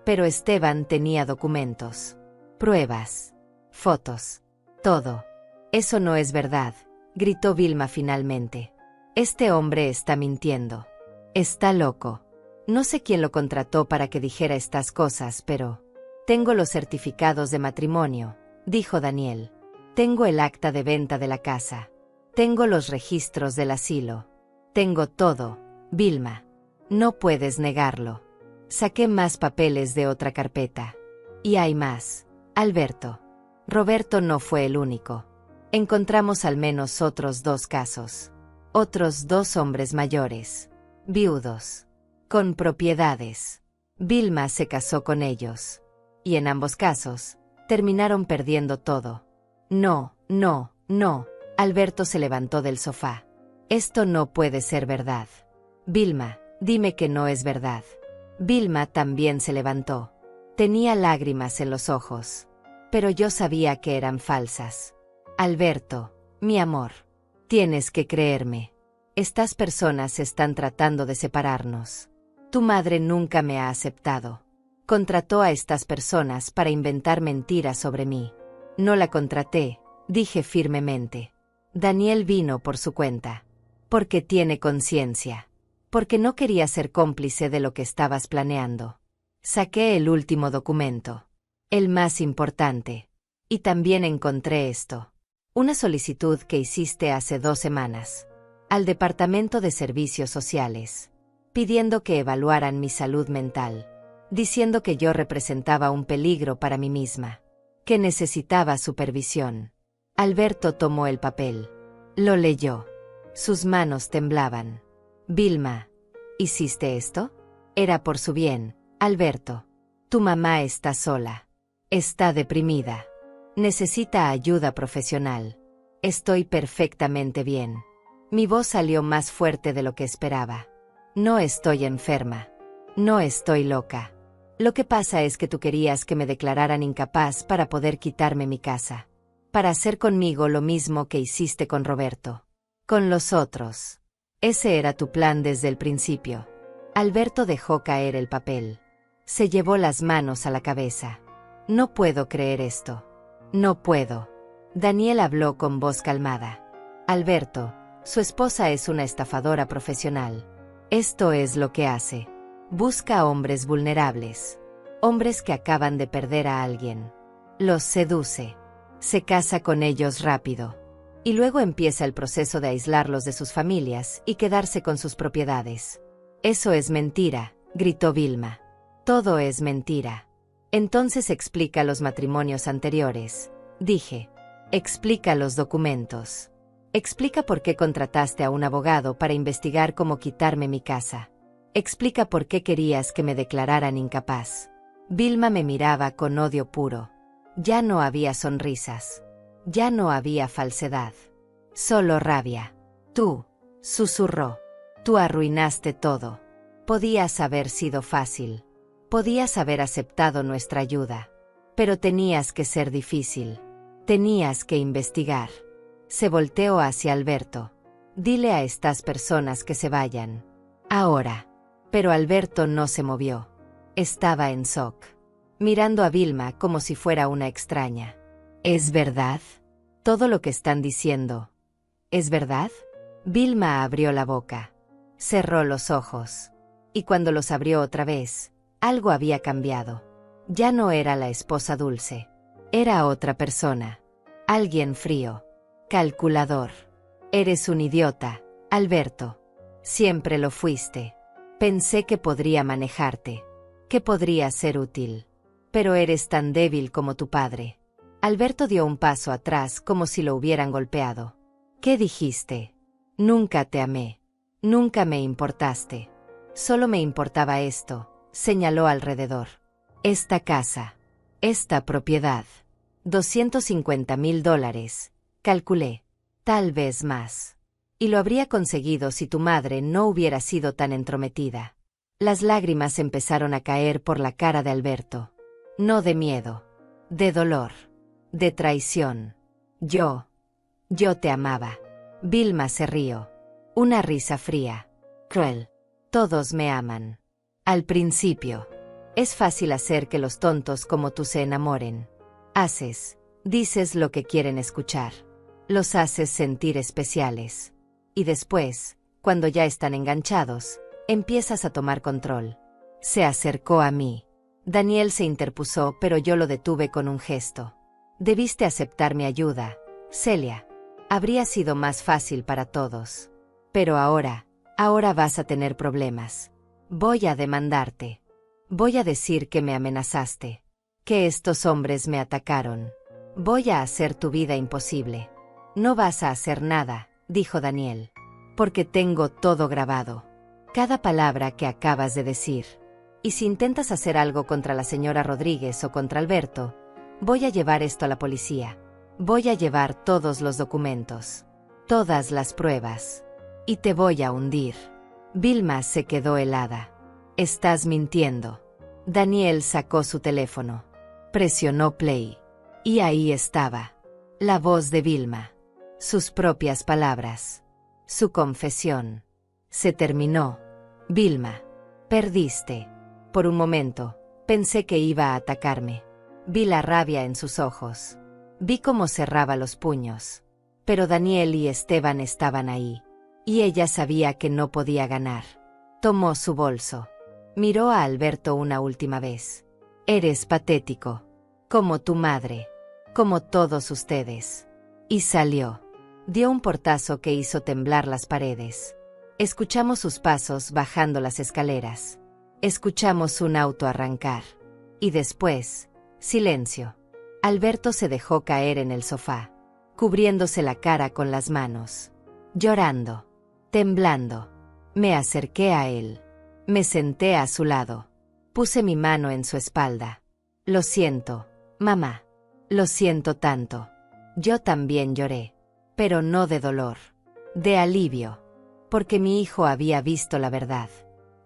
Pero Esteban tenía documentos. Pruebas. Fotos. Todo. Eso no es verdad, gritó Vilma finalmente. Este hombre está mintiendo. Está loco. No sé quién lo contrató para que dijera estas cosas, pero... Tengo los certificados de matrimonio, dijo Daniel. Tengo el acta de venta de la casa. Tengo los registros del asilo. Tengo todo, Vilma. No puedes negarlo. Saqué más papeles de otra carpeta. Y hay más, Alberto. Roberto no fue el único. Encontramos al menos otros 2 casos. Otros 2 hombres mayores. Viudos. Con propiedades. Vilma se casó con ellos. Y en ambos casos, terminaron perdiendo todo. No, no, no. Alberto se levantó del sofá. Esto no puede ser verdad. Vilma, dime que no es verdad. Vilma también se levantó. Tenía lágrimas en los ojos. Pero yo sabía que eran falsas. Alberto, mi amor, tienes que creerme. Estas personas están tratando de separarnos. Tu madre nunca me ha aceptado. Contrató a estas personas para inventar mentiras sobre mí. No la contraté, dije firmemente. Daniel vino por su cuenta. Porque tiene conciencia. Porque no quería ser cómplice de lo que estabas planeando. Saqué el último documento. El más importante. Y también encontré esto. Una solicitud que hiciste hace 2 semanas. Al Departamento de Servicios Sociales. Pidiendo que evaluaran mi salud mental. Diciendo que yo representaba un peligro para mí misma. Que necesitaba supervisión. Alberto tomó el papel. Lo leyó. Sus manos temblaban. Vilma, ¿hiciste esto? Era por su bien, Alberto. Tu mamá está sola. Está deprimida. Necesita ayuda profesional. Estoy perfectamente bien. Mi voz salió más fuerte de lo que esperaba. No estoy enferma. No estoy loca. Lo que pasa es que tú querías que me declararan incapaz para poder quitarme mi casa. Para hacer conmigo lo mismo que hiciste con Roberto. Con los otros. Ese era tu plan desde el principio. Alberto dejó caer el papel. Se llevó las manos a la cabeza. No puedo creer esto. No puedo. Daniel habló con voz calmada. Alberto, su esposa es una estafadora profesional. Esto es lo que hace. Busca a hombres vulnerables. Hombres que acaban de perder a alguien. Los seduce. Se casa con ellos rápido. Y luego empieza el proceso de aislarlos de sus familias y quedarse con sus propiedades. Eso es mentira, gritó Vilma. Todo es mentira. Entonces explica los matrimonios anteriores, dije. Explica los documentos. Explica por qué contrataste a un abogado para investigar cómo quitarme mi casa. Explica por qué querías que me declararan incapaz. Vilma me miraba con odio puro. Ya no había sonrisas. Ya no había falsedad. Solo rabia. Tú, susurró. Tú arruinaste todo. Podías haber sido fácil. Podías haber aceptado nuestra ayuda. Pero tenías que ser difícil. Tenías que investigar. Se volteó hacia Alberto. Dile a estas personas que se vayan. Ahora. Pero Alberto no se movió. Estaba en shock. Mirando a Vilma como si fuera una extraña. ¿Es verdad? Todo lo que están diciendo. ¿Es verdad? Vilma abrió la boca. Cerró los ojos. Y cuando los abrió otra vez, algo había cambiado. Ya no era la esposa dulce. Era otra persona. Alguien frío. Calculador. Eres un idiota, Alberto. Siempre lo fuiste. Pensé que podría manejarte. Que podría ser útil. Pero eres tan débil como tu padre. Alberto dio un paso atrás como si lo hubieran golpeado. ¿Qué dijiste? Nunca te amé. Nunca me importaste. Solo me importaba esto, señaló alrededor. Esta casa. Esta propiedad. $250,000, calculé. Tal vez más. Y lo habría conseguido si tu madre no hubiera sido tan entrometida. Las lágrimas empezaron a caer por la cara de Alberto. No de miedo. De dolor. De traición. Yo te amaba. Vilma se rió. Una risa fría. Cruel. Todos me aman. Al principio. Es fácil hacer que los tontos como tú se enamoren. Dices lo que quieren escuchar. Los haces sentir especiales. Y después, cuando ya están enganchados, empiezas a tomar control. Se acercó a mí. Daniel se interpuso, pero yo lo detuve con un gesto. Debiste aceptar mi ayuda, Celia. Habría sido más fácil para todos. Pero ahora vas a tener problemas. Voy a demandarte. Voy a decir que me amenazaste. Que estos hombres me atacaron. Voy a hacer tu vida imposible. No vas a hacer nada, dijo Daniel. Porque tengo todo grabado. Cada palabra que acabas de decir. Y si intentas hacer algo contra la señora Rodríguez o contra Alberto, voy a llevar esto a la policía. Voy a llevar todos los documentos. Todas las pruebas. Y te voy a hundir. Vilma se quedó helada. Estás mintiendo. Daniel sacó su teléfono. Presionó play. Y ahí estaba. La voz de Vilma. Sus propias palabras. Su confesión. Se terminó. Vilma. Perdiste. Por un momento, pensé que iba a atacarme. Vi la rabia en sus ojos. Vi cómo cerraba los puños. Pero Daniel y Esteban estaban ahí. Y ella sabía que no podía ganar. Tomó su bolso. Miró a Alberto una última vez. Eres patético. Como tu madre. Como todos ustedes. Y salió. Dio un portazo que hizo temblar las paredes. Escuchamos sus pasos bajando las escaleras. Escuchamos un auto arrancar. Y después, silencio. Alberto se dejó caer en el sofá, cubriéndose la cara con las manos. Llorando. Temblando. Me acerqué a él. Me senté a su lado. Puse mi mano en su espalda. Lo siento, mamá. Lo siento tanto. Yo también lloré. Pero no de dolor. De alivio. Porque mi hijo había visto la verdad.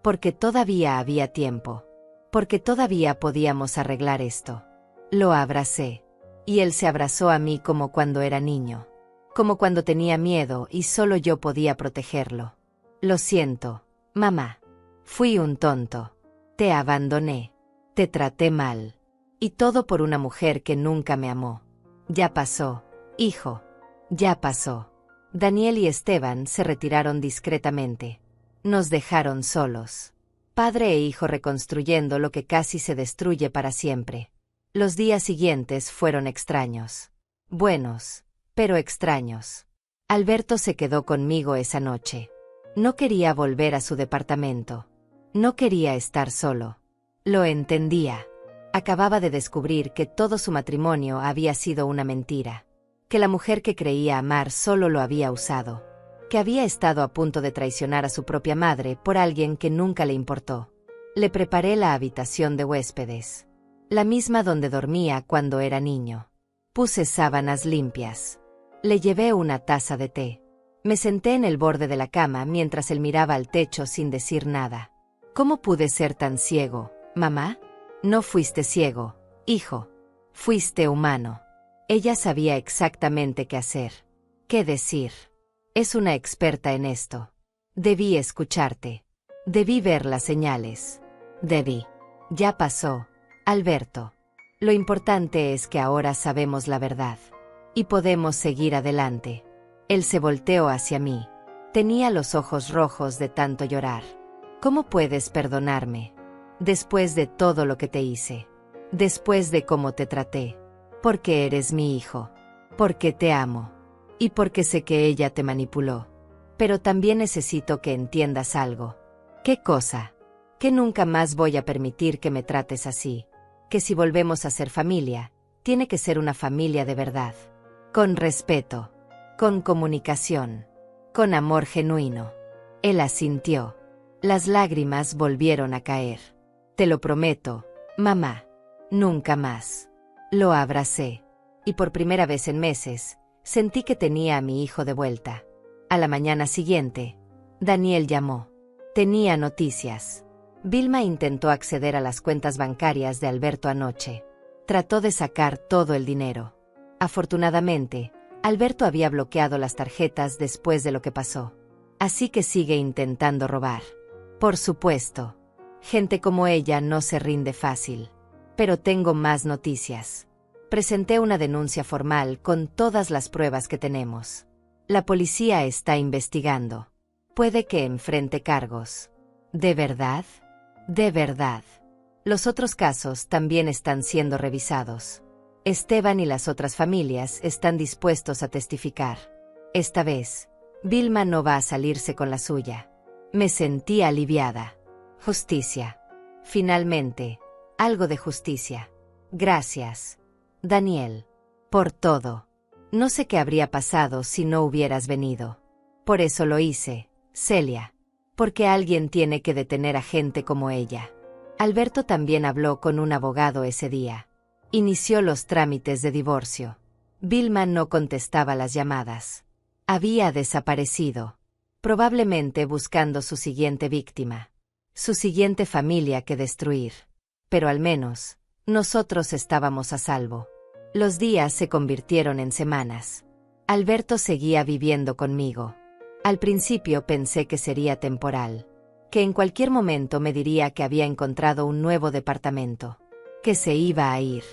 Porque todavía había tiempo. Porque todavía podíamos arreglar esto. Lo abracé. Y él se abrazó a mí como cuando era niño. Como cuando tenía miedo y solo yo podía protegerlo. Lo siento, mamá. Fui un tonto. Te abandoné. Te traté mal. Y todo por una mujer que nunca me amó. Ya pasó, hijo. Ya pasó. Daniel y Esteban se retiraron discretamente. Nos dejaron solos. Padre e hijo reconstruyendo lo que casi se destruye para siempre. Los días siguientes fueron extraños. Buenos, pero extraños. Alberto se quedó conmigo esa noche. No quería volver a su departamento. No quería estar solo. Lo entendía. Acababa de descubrir que todo su matrimonio había sido una mentira, que la mujer que creía amar solo lo había usado, que había estado a punto de traicionar a su propia madre por alguien que nunca le importó. Le preparé la habitación de huéspedes, la misma donde dormía cuando era niño. Puse sábanas limpias. Le llevé una taza de té. Me senté en el borde de la cama mientras él miraba al techo sin decir nada. ¿Cómo pude ser tan ciego, mamá? No fuiste ciego, hijo. Fuiste humano. Ella sabía exactamente qué hacer, qué decir. Es una experta en esto. Debí escucharte. Debí ver las señales. Debí. Ya pasó, Alberto. Lo importante es que ahora sabemos la verdad. Y podemos seguir adelante. Él se volteó hacia mí. Tenía los ojos rojos de tanto llorar. ¿Cómo puedes perdonarme? Después de todo lo que te hice. Después de cómo te traté. Porque eres mi hijo. Porque te amo. Y porque sé que ella te manipuló. Pero también necesito que entiendas algo. ¿Qué cosa? Que nunca más voy a permitir que me trates así. Que si volvemos a ser familia, tiene que ser una familia de verdad. Con respeto. Con comunicación. Con amor genuino. Él asintió. Las lágrimas volvieron a caer. Te lo prometo, mamá. Nunca más. Lo abracé. Y por primera vez en meses, sentí que tenía a mi hijo de vuelta. A la mañana siguiente, Daniel llamó. Tenía noticias. Vilma intentó acceder a las cuentas bancarias de Alberto anoche. Trató de sacar todo el dinero. Afortunadamente, Alberto había bloqueado las tarjetas después de lo que pasó. Así que sigue intentando robar. Por supuesto. Gente como ella no se rinde fácil. Pero tengo más noticias. Presenté una denuncia formal con todas las pruebas que tenemos. La policía está investigando. Puede que enfrente cargos. ¿De verdad? De verdad. Los otros casos también están siendo revisados. Esteban y las otras familias están dispuestos a testificar. Esta vez, Vilma no va a salirse con la suya. Me sentí aliviada. Justicia. Finalmente, algo de justicia. Gracias, Daniel, por todo. No sé qué habría pasado si no hubieras venido. Por eso lo hice, Celia. Porque alguien tiene que detener a gente como ella. Alberto también habló con un abogado ese día. Inició los trámites de divorcio. Vilma no contestaba las llamadas. Había desaparecido. Probablemente buscando su siguiente víctima. Su siguiente familia que destruir. Pero al menos, nosotros estábamos a salvo. Los días se convirtieron en semanas. Alberto seguía viviendo conmigo. Al principio pensé que sería temporal. Que en cualquier momento me diría que había encontrado un nuevo departamento. Que se iba a ir.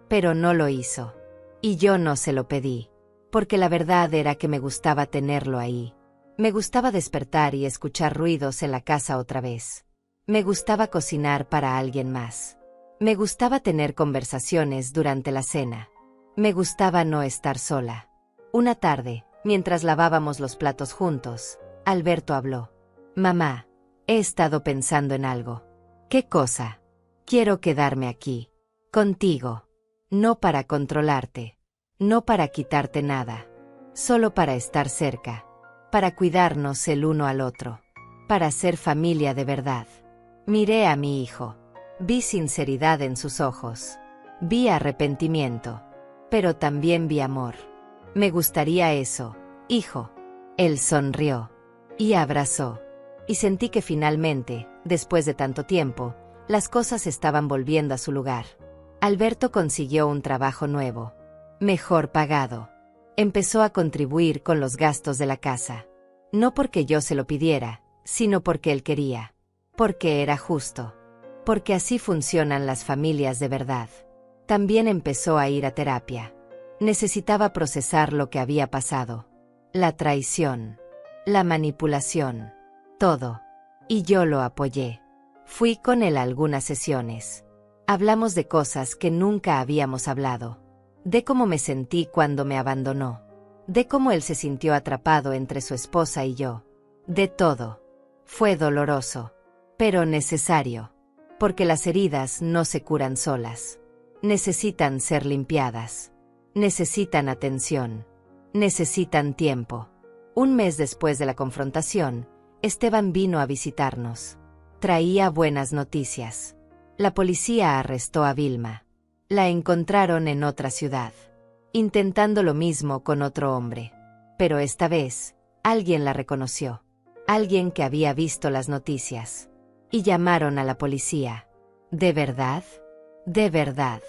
Pero no lo hizo. Y yo no se lo pedí. Porque la verdad era que me gustaba tenerlo ahí. Me gustaba despertar y escuchar ruidos en la casa otra vez. Me gustaba cocinar para alguien más. Me gustaba tener conversaciones durante la cena. Me gustaba no estar sola. Una tarde, mientras lavábamos los platos juntos, Alberto habló. Mamá, he estado pensando en algo. ¿Qué cosa? Quiero quedarme aquí. Contigo. No para controlarte. No para quitarte nada. Solo para estar cerca. Para cuidarnos el uno al otro. Para ser familia de verdad. Miré a mi hijo. Vi sinceridad en sus ojos. Vi arrepentimiento. Pero también vi amor. Me gustaría eso, hijo. Él sonrió. Y abrazó. Y sentí que finalmente, después de tanto tiempo, las cosas estaban volviendo a su lugar. Alberto consiguió un trabajo nuevo. Mejor pagado. Empezó a contribuir con los gastos de la casa. No porque yo se lo pidiera, sino porque él quería. Porque era justo. Porque así funcionan las familias de verdad. También empezó a ir a terapia. Necesitaba procesar lo que había pasado. La traición. La manipulación. Todo. Y yo lo apoyé. Fui con él a algunas sesiones. Hablamos de cosas que nunca habíamos hablado. De cómo me sentí cuando me abandonó. De cómo él se sintió atrapado entre su esposa y yo. De todo. Fue doloroso. Pero necesario. Porque las heridas no se curan solas. Necesitan ser limpiadas. Necesitan atención. Necesitan tiempo. Un mes después de la confrontación, Esteban vino a visitarnos. Traía buenas noticias. La policía arrestó a Vilma. La encontraron en otra ciudad, intentando lo mismo con otro hombre. Pero esta vez, alguien la reconoció. Alguien que había visto las noticias. Y llamaron a la policía. ¿De verdad? De verdad.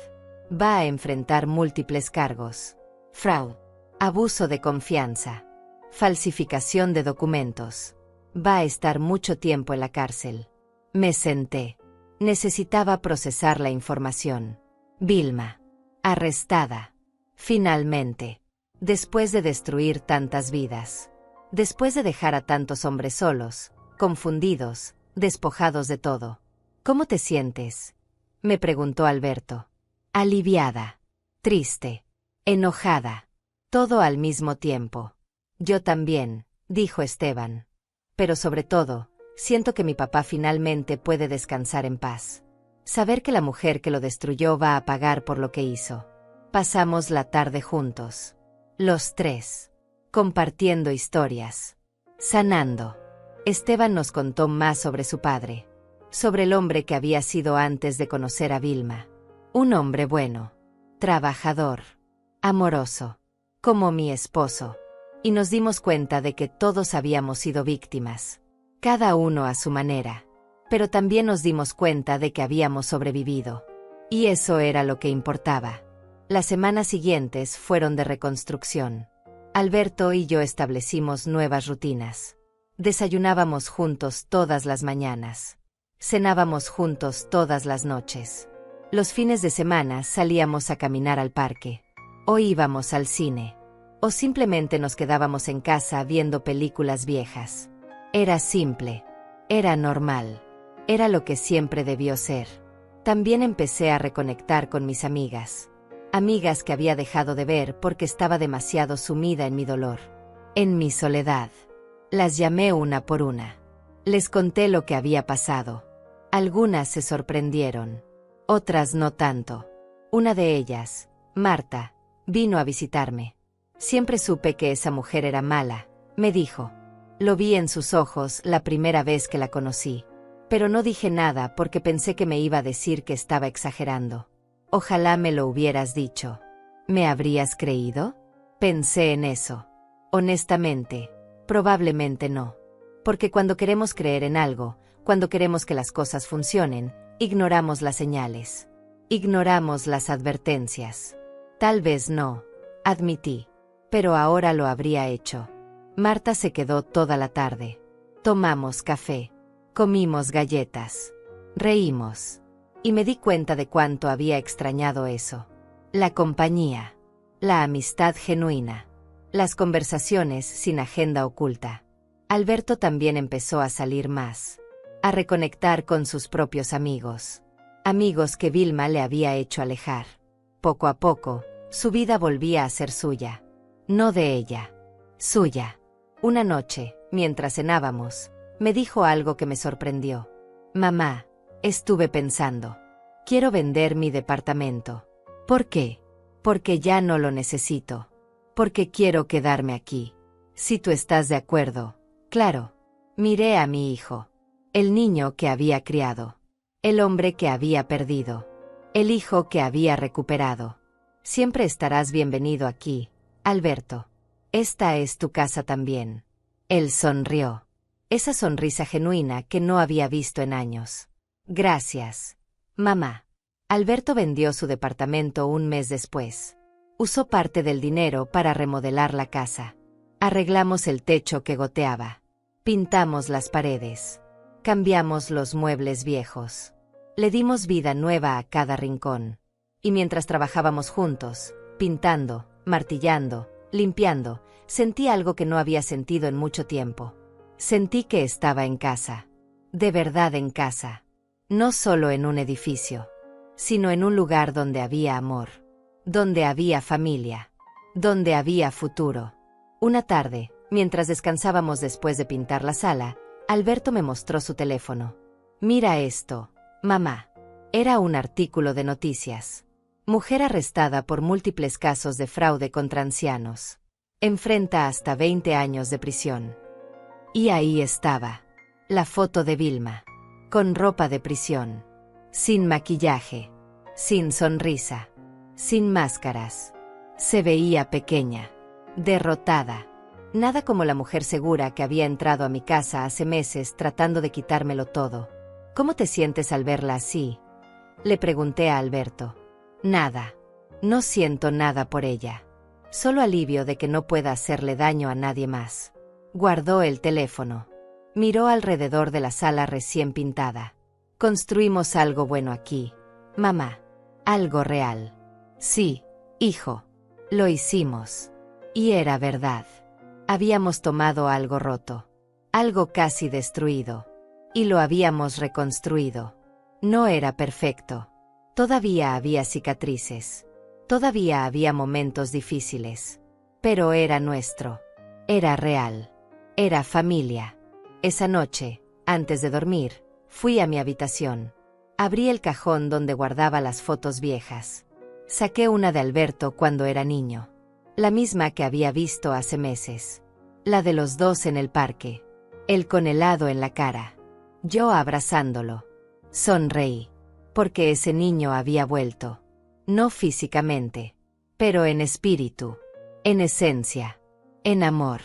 Va a enfrentar múltiples cargos. Fraude. Abuso de confianza. Falsificación de documentos. Va a estar mucho tiempo en la cárcel. Me senté. Necesitaba procesar la información. Vilma. Arrestada. Finalmente. Después de destruir tantas vidas. Después de dejar a tantos hombres solos, confundidos, despojados de todo. ¿Cómo te sientes?, me preguntó Alberto. Aliviada. Triste. Enojada. Todo al mismo tiempo. Yo también, dijo Esteban. Pero sobre todo, siento que mi papá finalmente puede descansar en paz. Saber que la mujer que lo destruyó va a pagar por lo que hizo. Pasamos la tarde juntos. Los tres. Compartiendo historias. Sanando. Esteban nos contó más sobre su padre. Sobre el hombre que había sido antes de conocer a Vilma. Un hombre bueno. Trabajador. Amoroso. Como mi esposo. Y nos dimos cuenta de que todos habíamos sido víctimas. Cada uno a su manera. Pero también nos dimos cuenta de que habíamos sobrevivido. Y eso era lo que importaba. Las semanas siguientes fueron de reconstrucción. Alberto y yo establecimos nuevas rutinas. Desayunábamos juntos todas las mañanas. Cenábamos juntos todas las noches. Los fines de semana salíamos a caminar al parque. O íbamos al cine. O simplemente nos quedábamos en casa viendo películas viejas. Era simple. Era normal. Era lo que siempre debió ser. También empecé a reconectar con mis amigas. Amigas que había dejado de ver porque estaba demasiado sumida en mi dolor. En mi soledad. Las llamé una por una. Les conté lo que había pasado. Algunas se sorprendieron. Otras no tanto. Una de ellas, Marta, vino a visitarme. Siempre supe que esa mujer era mala, me dijo. Lo vi en sus ojos la primera vez que la conocí. Pero no dije nada porque pensé que me iba a decir que estaba exagerando. Ojalá me lo hubieras dicho. ¿Me habrías creído? Pensé en eso. Honestamente, probablemente no. Porque cuando queremos creer en algo, cuando queremos que las cosas funcionen, ignoramos las señales. Ignoramos las advertencias. Tal vez no, admití. Pero ahora lo habría hecho. Marta se quedó toda la tarde. Tomamos café. Comimos galletas. Reímos. Y me di cuenta de cuánto había extrañado eso. La compañía. La amistad genuina. Las conversaciones sin agenda oculta. Alberto también empezó a salir más. A reconectar con sus propios amigos. Amigos que Vilma le había hecho alejar. Poco a poco, su vida volvía a ser suya. No de ella. Suya. Una noche, mientras cenábamos, me dijo algo que me sorprendió. Mamá, estuve pensando. Quiero vender mi departamento. ¿Por qué? Porque ya no lo necesito. Porque quiero quedarme aquí. Si tú estás de acuerdo, claro. Miré a mi hijo. El niño que había criado. El hombre que había perdido. El hijo que había recuperado. Siempre estarás bienvenido aquí, Alberto. Esta es tu casa también. Él sonrió. Esa sonrisa genuina que no había visto en años. Gracias, mamá. Alberto vendió su departamento un mes después. Usó parte del dinero para remodelar la casa. Arreglamos el techo que goteaba. Pintamos las paredes. Cambiamos los muebles viejos. Le dimos vida nueva a cada rincón. Y mientras trabajábamos juntos, pintando, martillando, limpiando, sentí algo que no había sentido en mucho tiempo. Sentí que estaba en casa. De verdad en casa. No solo en un edificio, sino en un lugar donde había amor. Donde había familia. Donde había futuro. Una tarde, mientras descansábamos después de pintar la sala, Alberto me mostró su teléfono. Mira esto, Mamá. Era un artículo de noticias. Mujer arrestada por múltiples casos de fraude contra ancianos. Enfrenta hasta 20 años de prisión. Y ahí estaba. La foto de Vilma. Con ropa de prisión. Sin maquillaje. Sin sonrisa. Sin máscaras. Se veía pequeña. Derrotada. Nada como la mujer segura que había entrado a mi casa hace meses tratando de quitármelo todo. ¿Cómo te sientes al verla así? Le pregunté a Alberto. Nada. No siento nada por ella. Solo alivio de que no pueda hacerle daño a nadie más. Guardó el teléfono. Miró alrededor de la sala recién pintada. Construimos algo bueno aquí, mamá. Algo real. Sí, hijo. Lo hicimos. Y era verdad. Habíamos tomado algo roto. Algo casi destruido. Y lo habíamos reconstruido. No era perfecto. Todavía había cicatrices. Todavía había momentos difíciles. Pero era nuestro. Era real. Era familia. Esa noche, antes de dormir, fui a mi habitación. Abrí el cajón donde guardaba las fotos viejas. Saqué una de Alberto cuando era niño. La misma que había visto hace meses. La de los dos en el parque. Él con helado en la cara. Yo abrazándolo. Sonreí. Porque ese niño había vuelto. No físicamente. Pero en espíritu. En esencia. En amor.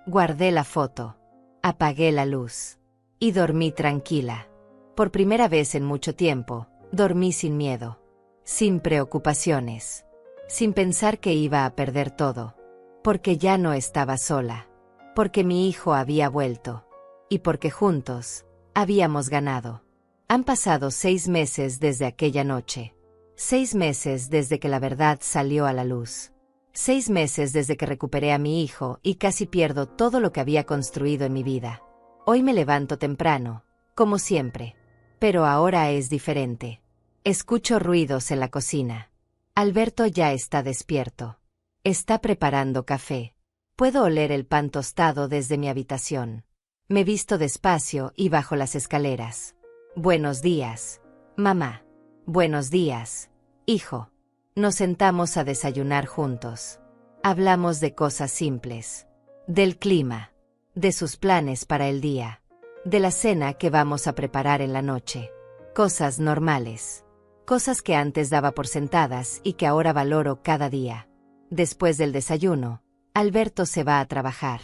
Guardé la foto. Apagué la luz. Y dormí tranquila. Por primera vez en mucho tiempo, dormí sin miedo. Sin preocupaciones. Sin pensar que iba a perder todo. Porque ya no estaba sola. Porque mi hijo había vuelto. Y porque juntos, habíamos ganado. Han pasado 6 meses desde aquella noche. 6 meses desde que la verdad salió a la luz. 6 meses desde que recuperé a mi hijo y casi pierdo todo lo que había construido en mi vida. Hoy me levanto temprano, como siempre. Pero ahora es diferente. Escucho ruidos en la cocina. Alberto ya está despierto. Está preparando café. Puedo oler el pan tostado desde mi habitación. Me visto despacio y bajo las escaleras. Buenos días, mamá. Buenos días, hijo. Nos sentamos a desayunar juntos. Hablamos de cosas simples. Del clima. De sus planes para el día. De la cena que vamos a preparar en la noche. Cosas normales. Cosas que antes daba por sentadas y que ahora valoro cada día. Después del desayuno, Alberto se va a trabajar.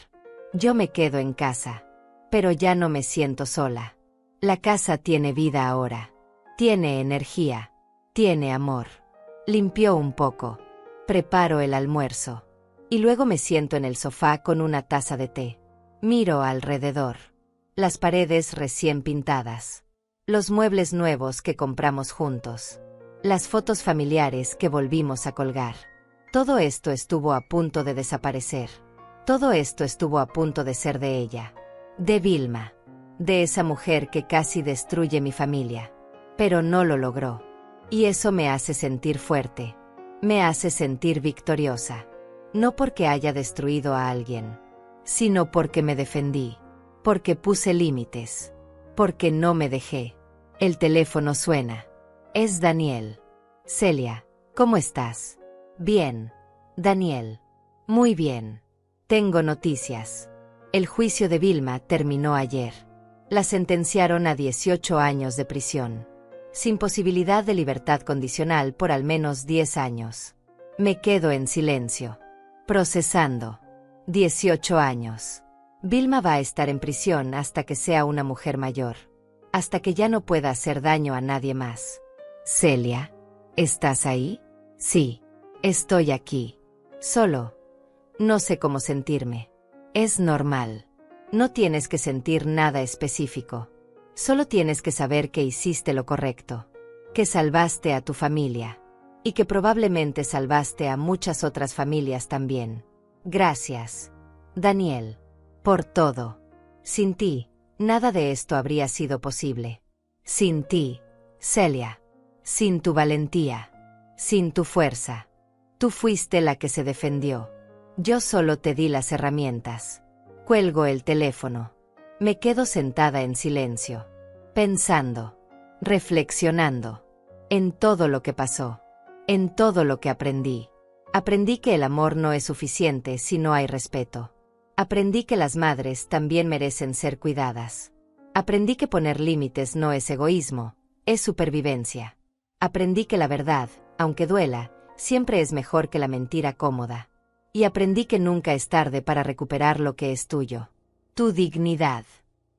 Yo me quedo en casa. Pero ya no me siento sola. La casa tiene vida ahora. Tiene energía. Tiene amor. Limpió un poco. Preparo el almuerzo. Y luego me siento en el sofá con una taza de té. Miro alrededor. Las paredes recién pintadas. Los muebles nuevos que compramos juntos. Las fotos familiares que volvimos a colgar. Todo esto estuvo a punto de desaparecer. Todo esto estuvo a punto de ser de ella. De Vilma. De esa mujer que casi destruye mi familia. Pero no lo logró. Y eso me hace sentir fuerte. Me hace sentir victoriosa. No porque haya destruido a alguien. Sino porque me defendí. Porque puse límites. Porque no me dejé. El teléfono suena. Es Daniel. Celia, ¿cómo estás? Bien. Daniel. Muy bien. Tengo noticias. El juicio de Vilma terminó ayer. La sentenciaron a 18 años de prisión. Sin posibilidad de libertad condicional por al menos 10 años. Me quedo en silencio. Procesando. 18 años. Vilma va a estar en prisión hasta que sea una mujer mayor. Hasta que ya no pueda hacer daño a nadie más. Celia, ¿estás ahí? Sí, estoy aquí. Solo. No sé cómo sentirme. Es normal. No tienes que sentir nada específico. Solo tienes que saber que hiciste lo correcto. Que salvaste a tu familia. Y que probablemente salvaste a muchas otras familias también. Gracias, Daniel, por todo. Sin ti, nada de esto habría sido posible. Sin ti, Celia. Sin tu valentía. Sin tu fuerza. Tú fuiste la que se defendió. Yo solo te di las herramientas. Cuelgo el teléfono. Me quedo sentada en silencio. Pensando. reflexionando en todo lo que pasó, en todo lo que aprendí. Aprendí que el amor no es suficiente si no hay respeto. Aprendí que las madres también merecen ser cuidadas. Aprendí que poner límites no es egoísmo, es supervivencia. Aprendí que la verdad, aunque duela, siempre es mejor que la mentira cómoda. Y aprendí que nunca es tarde para recuperar lo que es tuyo. Tu dignidad,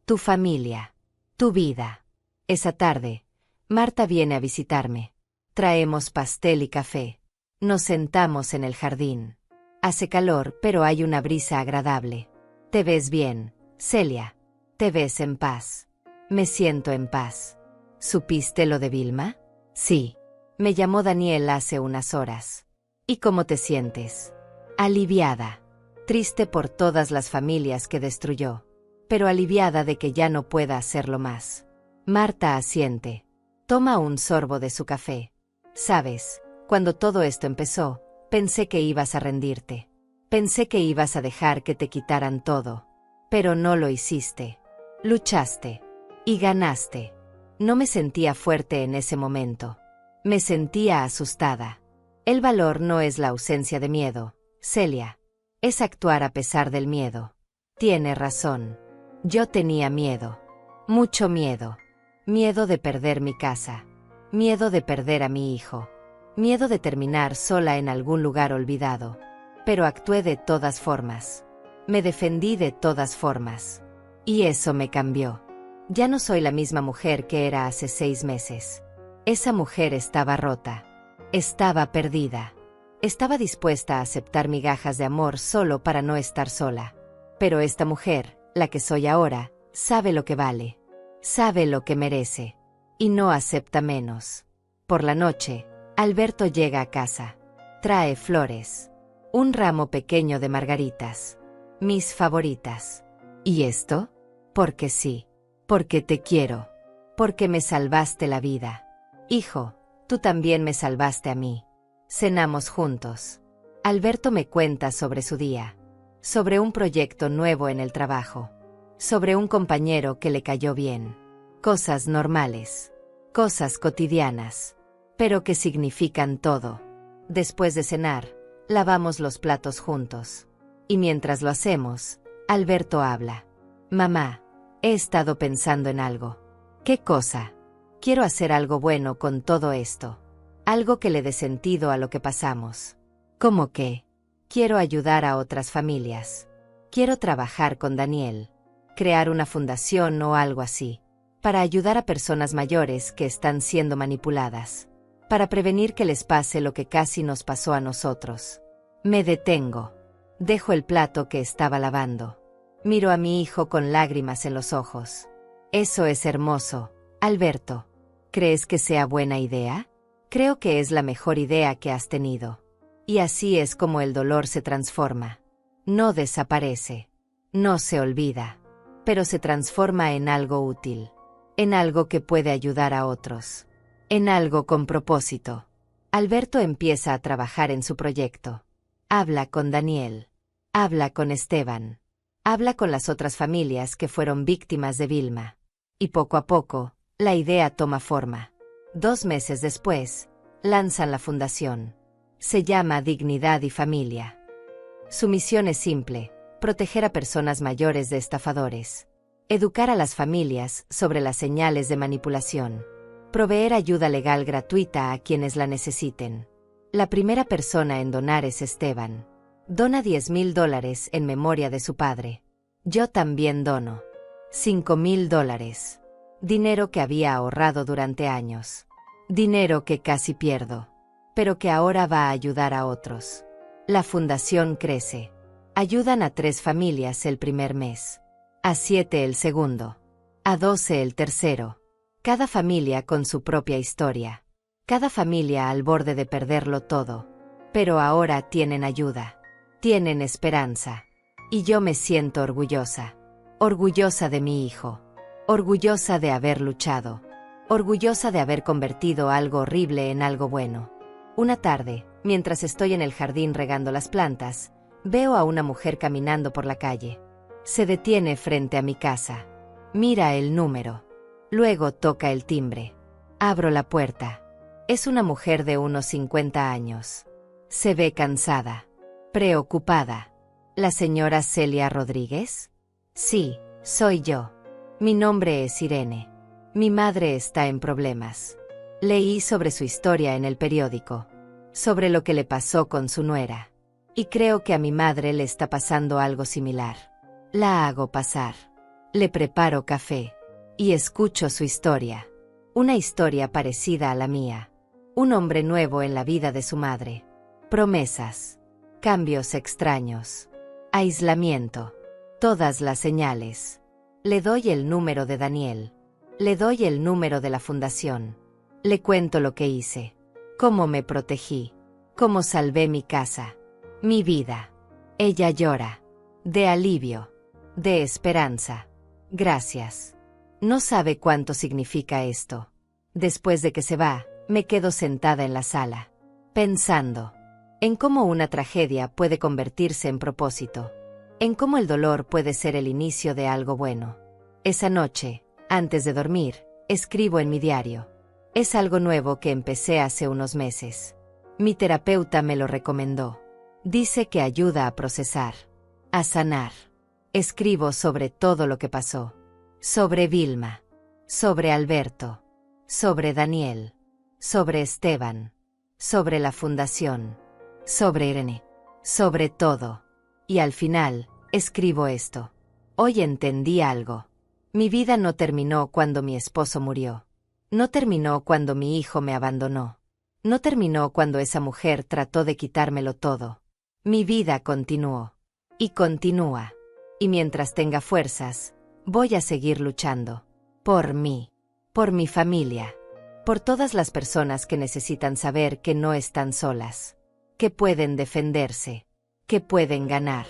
tu familia, tu vida. Esa tarde, Marta viene a visitarme. Traemos pastel y café. Nos sentamos en el jardín. Hace calor, pero hay una brisa agradable. Te ves bien, Celia. Te ves en paz. Me siento en paz. ¿Supiste lo de Vilma? Sí. Me llamó Daniel hace unas horas. ¿Y cómo te sientes? Aliviada. Triste por todas las familias que destruyó. Pero aliviada de que ya no pueda hacerlo más. Marta asiente. Toma un sorbo de su café. Sabes, cuando todo esto empezó, pensé que ibas a rendirte. Pensé que ibas a dejar que te quitaran todo. Pero no lo hiciste. Luchaste. Y ganaste. No me sentía fuerte en ese momento. Me sentía asustada. El valor no es la ausencia de miedo, Celia. Es actuar a pesar del miedo. Tiene razón. Yo tenía miedo. Mucho miedo. Miedo de perder mi casa. Miedo de perder a mi hijo. Miedo de terminar sola en algún lugar olvidado. Pero actué de todas formas. Me defendí de todas formas. Y eso me cambió. Ya no soy la misma mujer que era hace 6 meses. Esa mujer estaba rota. Estaba perdida. Estaba dispuesta a aceptar migajas de amor solo para no estar sola. Pero esta mujer, la que soy ahora, sabe lo que vale. Sabe lo que merece. Y no acepta menos. Por la noche, Alberto llega a casa. Trae flores. Un ramo pequeño de margaritas. Mis favoritas. ¿Y esto? Porque sí. Porque te quiero. Porque me salvaste la vida. Hijo, tú también me salvaste a mí. Cenamos juntos. Alberto me cuenta sobre su día. Sobre un proyecto nuevo en el trabajo. Sobre un compañero que le cayó bien. Cosas normales. Cosas cotidianas. Pero que significan todo. Después de cenar, lavamos los platos juntos. Y mientras lo hacemos, Alberto habla. Mamá, he estado pensando en algo. ¿Qué cosa? Quiero hacer algo bueno con todo esto. Algo que le dé sentido a lo que pasamos. ¿Cómo qué? Quiero ayudar a otras familias. Quiero trabajar con Daniel. Crear una fundación o algo así. Para ayudar a personas mayores que están siendo manipuladas. Para prevenir que les pase lo que casi nos pasó a nosotros. Me detengo. Dejo el plato que estaba lavando. Miro a mi hijo con lágrimas en los ojos. Eso es hermoso, Alberto. ¿Crees que sea buena idea? Creo que es la mejor idea que has tenido. Y así es como el dolor se transforma. No desaparece. No se olvida. Pero se transforma en algo útil. En algo que puede ayudar a otros. En algo con propósito. Alberto empieza a trabajar en su proyecto. Habla con Daniel. Habla con Esteban. Habla con las otras familias que fueron víctimas de Vilma. Y poco a poco, la idea toma forma. 2 meses después, lanzan la fundación. Se llama Dignidad y Familia. Su misión es simple: proteger a personas mayores de estafadores. Educar a las familias sobre las señales de manipulación. Proveer ayuda legal gratuita a quienes la necesiten. La primera persona en donar es Esteban. Dona $10,000 en memoria de su padre. Yo también dono. $5,000. Dinero que había ahorrado durante años. Dinero que casi pierdo. Pero que ahora va a ayudar a otros. La fundación crece. Ayudan a 3 familias el primer mes. A 7 el segundo. A 12 el tercero. Cada familia con su propia historia. Cada familia al borde de perderlo todo. Pero ahora tienen ayuda. Tienen esperanza. Y yo me siento orgullosa. Orgullosa de mi hijo. Orgullosa de haber luchado. Orgullosa de haber convertido algo horrible en algo bueno. Una tarde, mientras estoy en el jardín regando las plantas, veo a una mujer caminando por la calle. Se detiene frente a mi casa. Mira el número. Luego toca el timbre. Abro la puerta. Es una mujer de unos 50 años. Se ve cansada, preocupada. ¿La señora Celia Rodríguez? Sí, soy yo. Mi nombre es Irene. Mi madre está en problemas. Leí sobre su historia en el periódico, sobre lo que le pasó con su nuera. Y creo que a mi madre le está pasando algo similar. La hago pasar. Le preparo café. Y escucho su historia. Una historia parecida a la mía. Un hombre nuevo en la vida de su madre. Promesas. Cambios extraños. Aislamiento. Todas las señales. Le doy el número de Daniel. Le doy el número de la fundación. Le cuento lo que hice. Cómo me protegí. Cómo salvé mi casa. Mi vida. Ella llora. De alivio. De esperanza. Gracias. No sabe cuánto significa esto. Después de que se va, me quedo sentada en la sala, pensando en cómo una tragedia puede convertirse en propósito, en cómo el dolor puede ser el inicio de algo bueno. Esa noche, antes de dormir, escribo en mi diario. Es algo nuevo que empecé hace unos meses. Mi terapeuta me lo recomendó. Dice que ayuda a procesar, a sanar. Escribo sobre todo lo que pasó. Sobre Vilma. Sobre Alberto. Sobre Daniel. Sobre Esteban. Sobre la fundación. Sobre Irene. Sobre todo. Y al final, escribo esto. Hoy entendí algo. Mi vida no terminó cuando mi esposo murió. No terminó cuando mi hijo me abandonó. No terminó cuando esa mujer trató de quitármelo todo. Mi vida continuó. Y continúa. Y mientras tenga fuerzas, voy a seguir luchando. Por mí. Por mi familia. Por todas las personas que necesitan saber que no están solas. Que pueden defenderse. Que pueden ganar.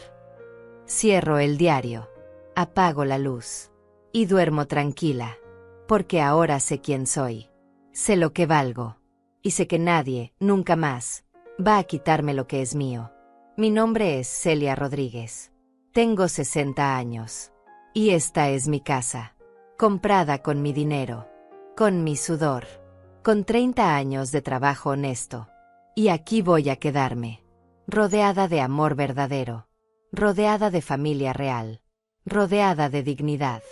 Cierro el diario. Apago la luz. Y duermo tranquila. Porque ahora sé quién soy. Sé lo que valgo. Y sé que nadie, nunca más, va a quitarme lo que es mío. Mi nombre es Celia Rodríguez. Tengo 60 años. Y esta es mi casa. Comprada con mi dinero. Con mi sudor. Con 30 años de trabajo honesto. Y aquí voy a quedarme. Rodeada de amor verdadero. Rodeada de familia real. Rodeada de dignidad.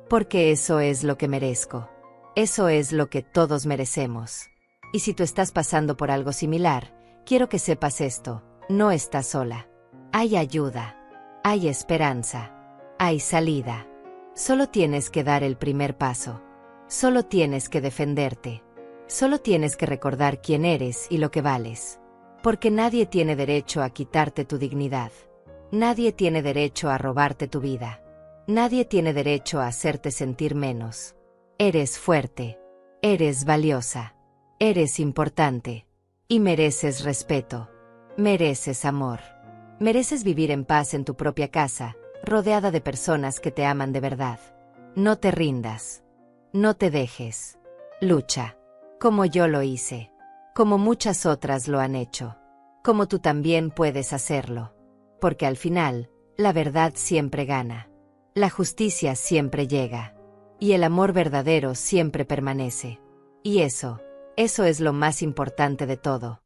Porque eso es lo que merezco. Eso es lo que todos merecemos. Y si tú estás pasando por algo similar, quiero que sepas esto, no estás sola. Hay ayuda. Hay esperanza. Hay salida. Solo tienes que dar el primer paso. Solo tienes que defenderte. Solo tienes que recordar quién eres y lo que vales. Porque nadie tiene derecho a quitarte tu dignidad. Nadie tiene derecho a robarte tu vida. Nadie tiene derecho a hacerte sentir menos. Eres fuerte. Eres valiosa. Eres importante. Y mereces respeto. Mereces amor. Mereces vivir en paz en tu propia casa, rodeada de personas que te aman de verdad. No te rindas. No te dejes. Lucha. Como yo lo hice. Como muchas otras lo han hecho. Como tú también puedes hacerlo. Porque al final, la verdad siempre gana. La justicia siempre llega. Y el amor verdadero siempre permanece. Y eso es lo más importante de todo.